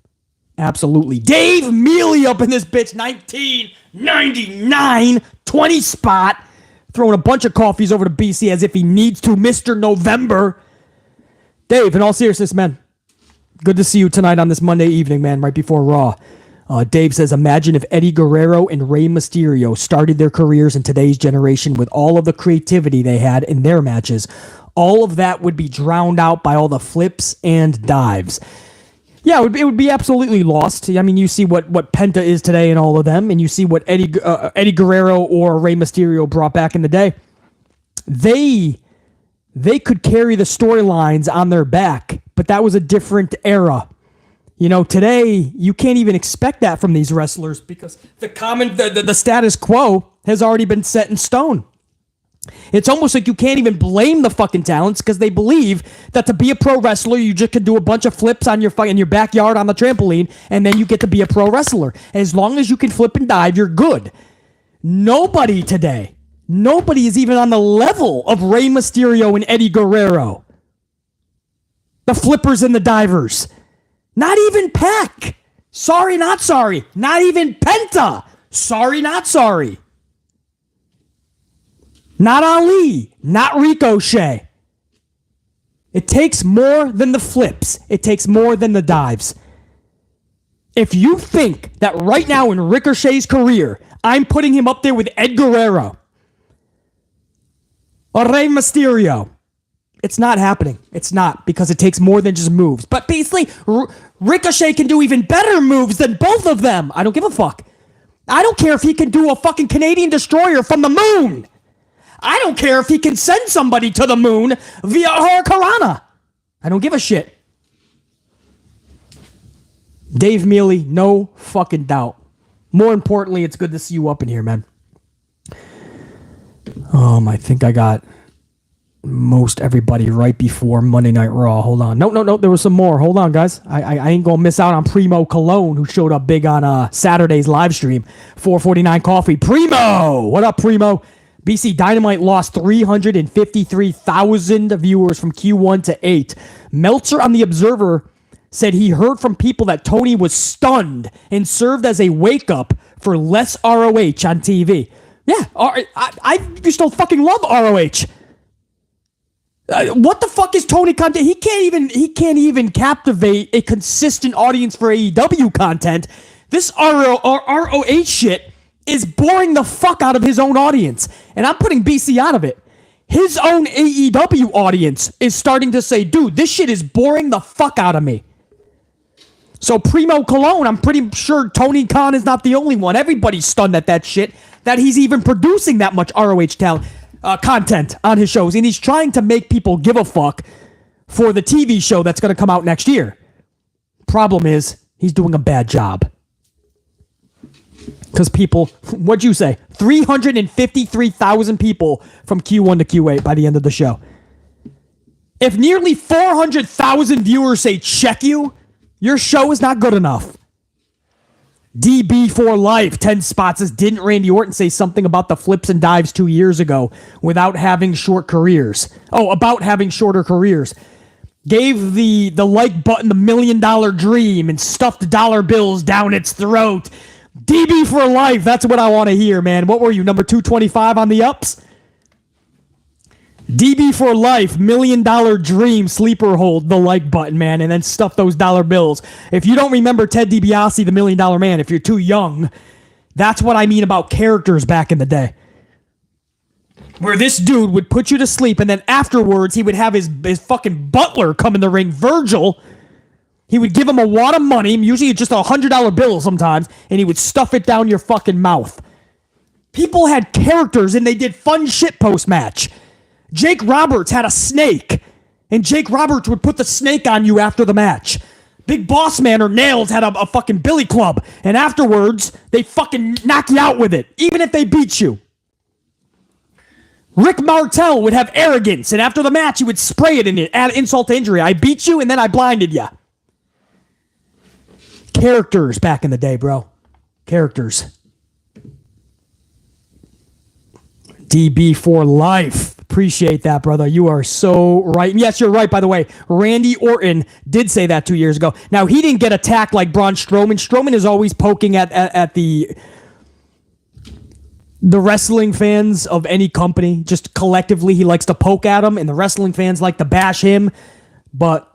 Absolutely. Dave Mealy up in this bitch. 1999, 20 spot. Throwing a bunch of coffees over to BC as if he needs to. Mr. November. Dave, in all seriousness, man. Good to see you tonight on this Monday evening, man, right before Raw. Dave says, imagine if Eddie Guerrero and Rey Mysterio started their careers in today's generation with all of the creativity they had in their matches. All of that would be drowned out by all the flips and dives. Yeah, it would be absolutely lost. I mean, you see what Penta is today and all of them, and you see what Eddie Guerrero or Rey Mysterio brought back in the day. They could carry the storylines on their back, but that was a different era. You know, today, you can't even expect that from these wrestlers because the status quo has already been set in stone. It's almost like you can't even blame the fucking talents because they believe that to be a pro wrestler, you just can do a bunch of flips in your backyard on the trampoline, and then you get to be a pro wrestler. As long as you can flip and dive, you're good. Nobody is even on the level of Rey Mysterio and Eddie Guerrero. The flippers and the divers. Not even Pac. Sorry, not sorry. Not even Penta. Sorry, not sorry. Not Ali, not Ricochet. It takes more than the flips. It takes more than the dives. If you think that right now in Ricochet's career, I'm putting him up there with Ed Guerrero or Rey Mysterio, it's not happening. It's not, because it takes more than just moves. But basically, Ricochet can do even better moves than both of them. I don't give a fuck. I don't care if he can do a fucking Canadian Destroyer from the moon. I don't care if he can send somebody to the moon via Hurricanrana. I don't give a shit. Dave Mealy, no fucking doubt. More importantly, it's good to see you up in here, man. I think I got most everybody right before Monday Night Raw. Hold on. No. There was some more. Hold on, guys. I ain't gonna miss out on Primo Cologne, who showed up big on Saturday's live stream. 449 Coffee. Primo! What up, Primo? BC Dynamite lost 353,000 viewers from Q1 to 8. Meltzer on The Observer said he heard from people that Tony was stunned and served as a wake-up for less ROH on TV. Yeah, I used to fucking love ROH. What the fuck is Tony content? He can't even captivate a consistent audience for AEW content. This ROH shit is boring the fuck out of his own audience. And I'm putting BC out of it. His own AEW audience is starting to say, dude, this shit is boring the fuck out of me. So Primo Cologne, I'm pretty sure Tony Khan is not the only one. Everybody's stunned at that shit, that he's even producing that much ROH talent. content on his shows, and he's trying to make people give a fuck for the TV show that's going to come out next year. Problem is, he's doing a bad job. Because people, what'd you say? 353,000 people from Q1 to Q8 by the end of the show. If nearly 400,000 viewers say check you, your show is not good enough. DB for life, 10 spots says, didn't Randy Orton say something about the flips and dives 2 years ago without having short careers? Oh, about having shorter careers. Gave the like button the $1 million dream and stuffed dollar bills down its throat. DB for life, that's what I want to hear, man. What were you, number 225 on the ups? DB for life, $1 million dream, sleeper hold, the like button, man, and then stuff those dollar bills. If you don't remember Ted DiBiase, the $1 Million Man, if you're too young, that's what I mean about characters back in the day. Where this dude would put you to sleep, and then afterwards, he would have his fucking butler come in the ring, Virgil. He would give him a wad of money, usually just a $100 bill sometimes, and he would stuff it down your fucking mouth. People had characters, and they did fun shit post-match. Jake Roberts had a snake, and Jake Roberts would put the snake on you after the match. Big Boss Man or Nails had a fucking billy club, and afterwards, they fucking knock you out with it, even if they beat you. Rick Martel would have arrogance, and after the match, he would spray it in it, add insult to injury. I beat you, and then I blinded you. Characters back in the day, bro. Characters. DB for life. Appreciate that, brother. You are so right. And yes, you're right, by the way. Randy Orton did say that 2 years ago. Now, he didn't get attacked like Braun Strowman. Strowman is always poking at the wrestling fans of any company. Just collectively, he likes to poke at them, and the wrestling fans like to bash him. But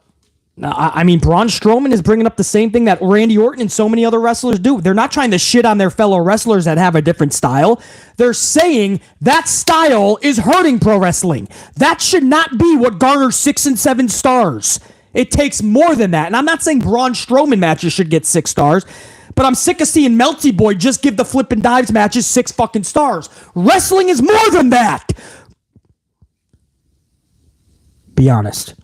I mean, Braun Strowman is bringing up the same thing that Randy Orton and so many other wrestlers do. They're not trying to shit on their fellow wrestlers that have a different style. They're saying that style is hurting pro wrestling. That should not be what garners 6 and 7 stars. It takes more than that. And I'm not saying Braun Strowman matches should get 6 stars, but I'm sick of seeing Melty Boy just give the flip and dives matches 6 fucking stars. Wrestling is more than that. Be honest.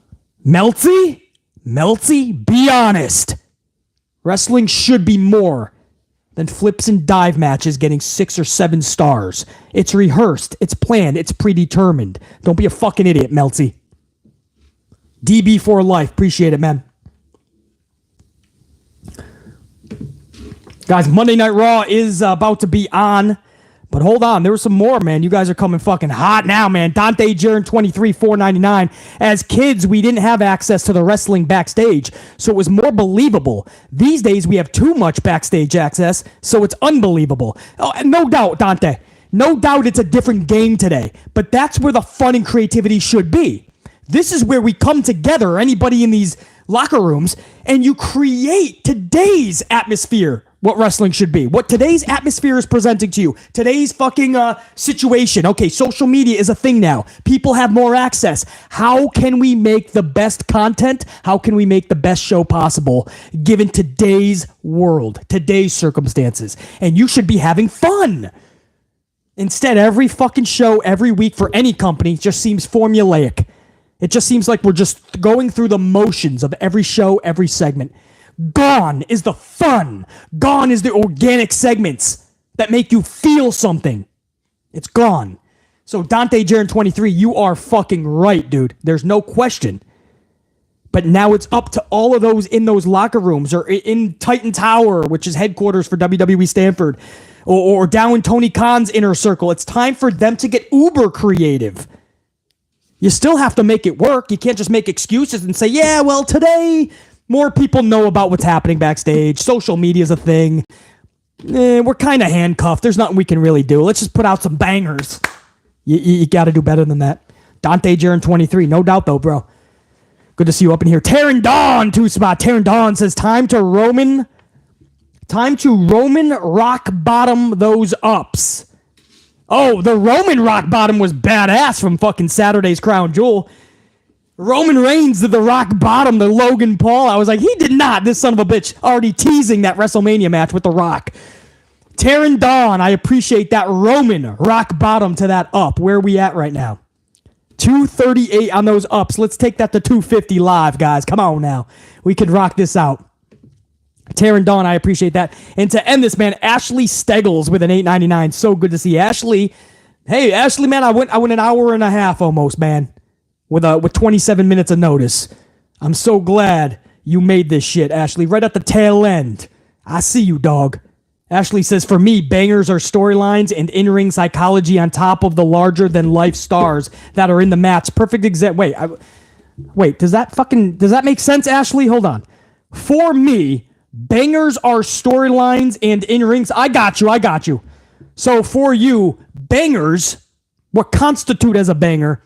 Melty, be honest. Wrestling should be more than flips and dive matches getting 6 or 7 stars. It's rehearsed, it's planned, it's predetermined. Don't be a fucking idiot, Melty. DB for life. Appreciate it, man. Guys, Monday Night Raw is about to be on. But hold on, there was some more, man. You guys are coming fucking hot now, man. Dante Jaron 23, $4.99. As kids, we didn't have access to the wrestling backstage, so it was more believable. These days, we have too much backstage access, so it's unbelievable. Oh, no doubt, Dante. No doubt it's a different game today, but that's where the fun and creativity should be. This is where we come together, anybody in these locker rooms, and you create today's atmosphere. What wrestling should be, what today's atmosphere is presenting to you, today's fucking situation. Okay, social media is a thing now. People have more access. How can we make the best content? How can we make the best show possible given today's world, today's circumstances? And you should be having fun. Instead, every fucking show, every week for any company just seems formulaic. It just seems like we're just going through the motions of every show, every segment. Gone is the fun. Gone is the organic segments that make you feel something. It's gone. So Dante Jaron 23, you are fucking right, dude. There's no question. But now it's up to all of those in those locker rooms or in Titan Tower, which is headquarters for WWE Stanford, or down in Tony Khan's inner circle. It's time for them to get uber creative. You still have to make it work. You can't just make excuses and say, yeah, well, today more people know about what's happening backstage. Social media is a thing. We're kind of handcuffed. There's nothing we can really do. Let's just put out some bangers. You got to do better than that. Dante Jaron 23. No doubt, though, bro. Good to see you up in here. Taryn Dawn, 2 spot. Taryn Dawn says, time to Roman rock bottom those ups. Oh, the Roman rock bottom was badass from fucking Saturday's Crown Jewel. Roman Reigns did the rock bottom to Logan Paul. I was like, he did not. This son of a bitch already teasing that WrestleMania match with The Rock. Taryn Dawn, I appreciate that. Roman, rock bottom to that up. Where are we at right now? 238 on those ups. Let's take that to 250 live, guys. Come on now. We could rock this out. Taryn Dawn, I appreciate that. And to end this, man, Ashley Steggles with an $8.99. So good to see Ashley. Hey, Ashley, man, I went an hour and a half almost, man, with 27 minutes of notice. I'm so glad you made this shit, Ashley. Right at the tail end. I see you, dog. Ashley says, for me, bangers are storylines and in-ring psychology on top of the larger-than-life stars that are in the match. Perfect example. Wait, does that make sense, Ashley? Hold on. For me, bangers are storylines and in-rings. I got you. So for you, bangers, what constitute as a banger,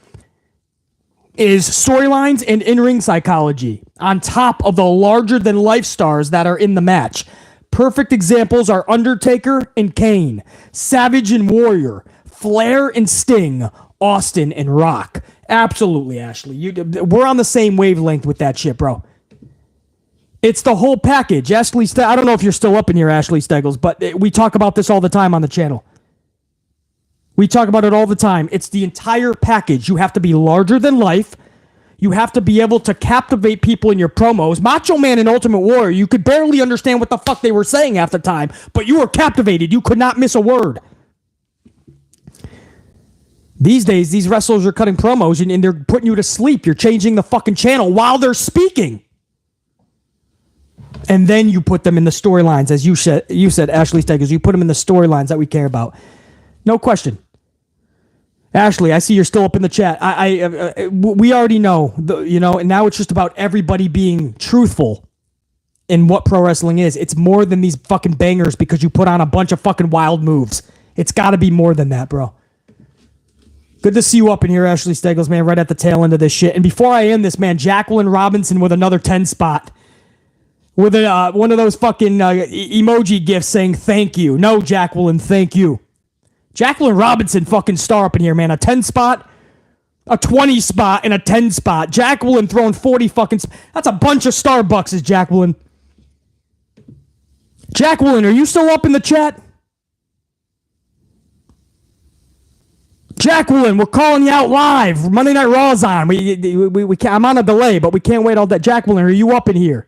is storylines and in-ring psychology on top of the larger-than-life stars that are in the match. Perfect examples are Undertaker and Kane, Savage and Warrior, Flair and Sting, Austin and Rock. Absolutely, Ashley. We're on the same wavelength with that shit, bro. It's the whole package. Ashley, I don't know if you're still up in here, Ashley Steggles, but we talk about this all the time on the channel. We talk about it all the time. It's the entire package. You have to be larger than life. You have to be able to captivate people in your promos. Macho Man and Ultimate Warrior, you could barely understand what the fuck they were saying half the time, but you were captivated. You could not miss a word. These days, these wrestlers are cutting promos and they're putting you to sleep. You're changing the fucking channel while they're speaking. And then you put them in the storylines, as you said, Ashley Steggers. You put them in the storylines that we care about. No question. Ashley, I see you're still up in the chat. We already know, and now it's just about everybody being truthful in what pro wrestling is. It's more than these fucking bangers because you put on a bunch of fucking wild moves. It's got to be more than that, bro. Good to see you up in here, Ashley Steggles, man, right at the tail end of this shit. And before I end this, man, Jacqueline Robinson with another 10 spot. With one of those fucking emoji gifs saying thank you. No, Jacqueline, thank you. Jacqueline Robinson fucking star up in here, man. A 10 spot, a 20 spot, and a 10 spot. Jacqueline throwing 40 fucking... That's a bunch of Starbucks, Jacqueline. Jacqueline, are you still up in the chat? Jacqueline, we're calling you out live. Monday Night Raw's on. We can't, I'm on a delay, but we can't wait all that. Jacqueline, are you up in here?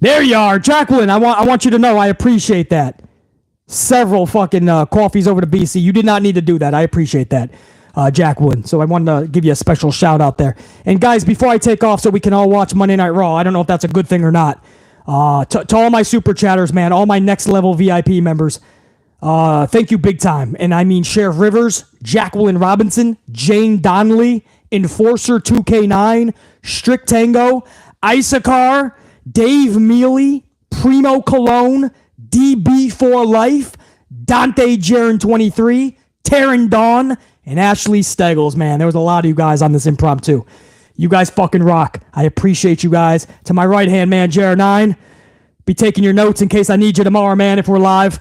There you are. Jacqueline, I want you to know I appreciate that. Several fucking coffees over to BC. You did not need to do that. I appreciate that, Jacqueline. So I wanted to give you a special shout out there. And guys, before I take off so we can all watch Monday Night Raw, I don't know if that's a good thing or not. To all my super chatters, man, all my next level VIP members, thank you big time. And I mean Sheriff Rivers, Jacqueline Robinson, Jane Donnelly, Enforcer 2K9, Strict Tango, Isakar, Dave Mealy, Primo Cologne, DB for Life, Dante Jaron 23, Taryn Dawn, and Ashley Steggles, man. There was a lot of you guys on this impromptu. You guys fucking rock. I appreciate you guys. To my right-hand man, Jaron 9. Be taking your notes in case I need you tomorrow, man, if we're live.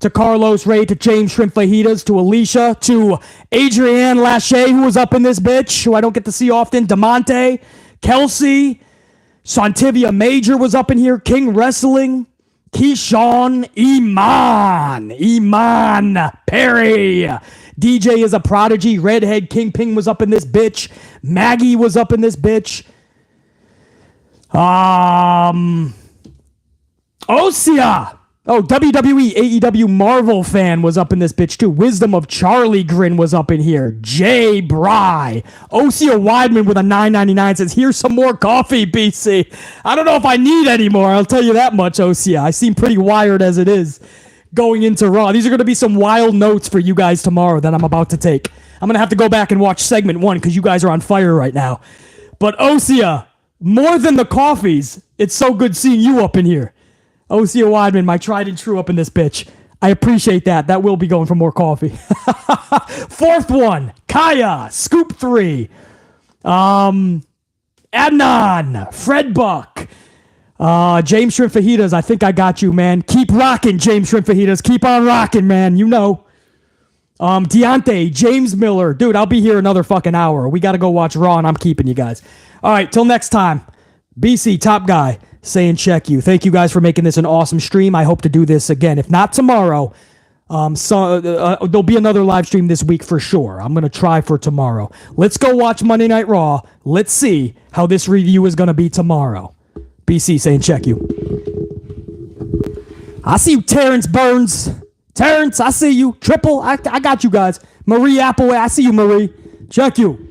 To Carlos Ray, to James Shrimp Fajitas, to Alicia, to Adrienne Lachey, who was up in this bitch, who I don't get to see often, DeMonte, Kelsey, Santivia Major was up in here, King Wrestling, Keyshawn, Iman Perry, DJ is a prodigy, Redhead Kingpin was up in this bitch, Maggie was up in this bitch, Osia, WWE AEW Marvel fan was up in this bitch too. Wisdom of Charlie Grin was up in here. Jay Bry. Osia Weidman with a $9.99 says, here's some more coffee, BC. I don't know if I need any more. I'll tell you that much, Osia. I seem pretty wired as it is going into Raw. These are going to be some wild notes for you guys tomorrow that I'm about to take. I'm going to have to go back and watch segment 1 because you guys are on fire right now. But Osia, more than the coffees, it's so good seeing you up in here. Osia Weidman, my tried and true up in this bitch. I appreciate that. That will be going for more coffee. Fourth one, Kaya, Scoop 3. Adnan, Fred Buck. James Shrimp Fajitas, I think I got you, man. Keep rocking, James Shrimp Fajitas. Keep on rocking, man. You know. Deontay, James Miller. Dude, I'll be here another fucking hour. We got to go watch Raw, and I'm keeping you guys. All right, till next time. BC, top guy. saying check you. Thank you guys for making this an awesome stream. I hope to do this again. If not tomorrow, there'll be another live stream this week for sure. I'm going to try for tomorrow. Let's go watch Monday Night Raw. Let's see how this review is going to be tomorrow. BC saying check you. I see you, Terrence Burns. Terrence, I see you. Triple, I got you guys. Marie Appleway, I see you, Marie. Check you.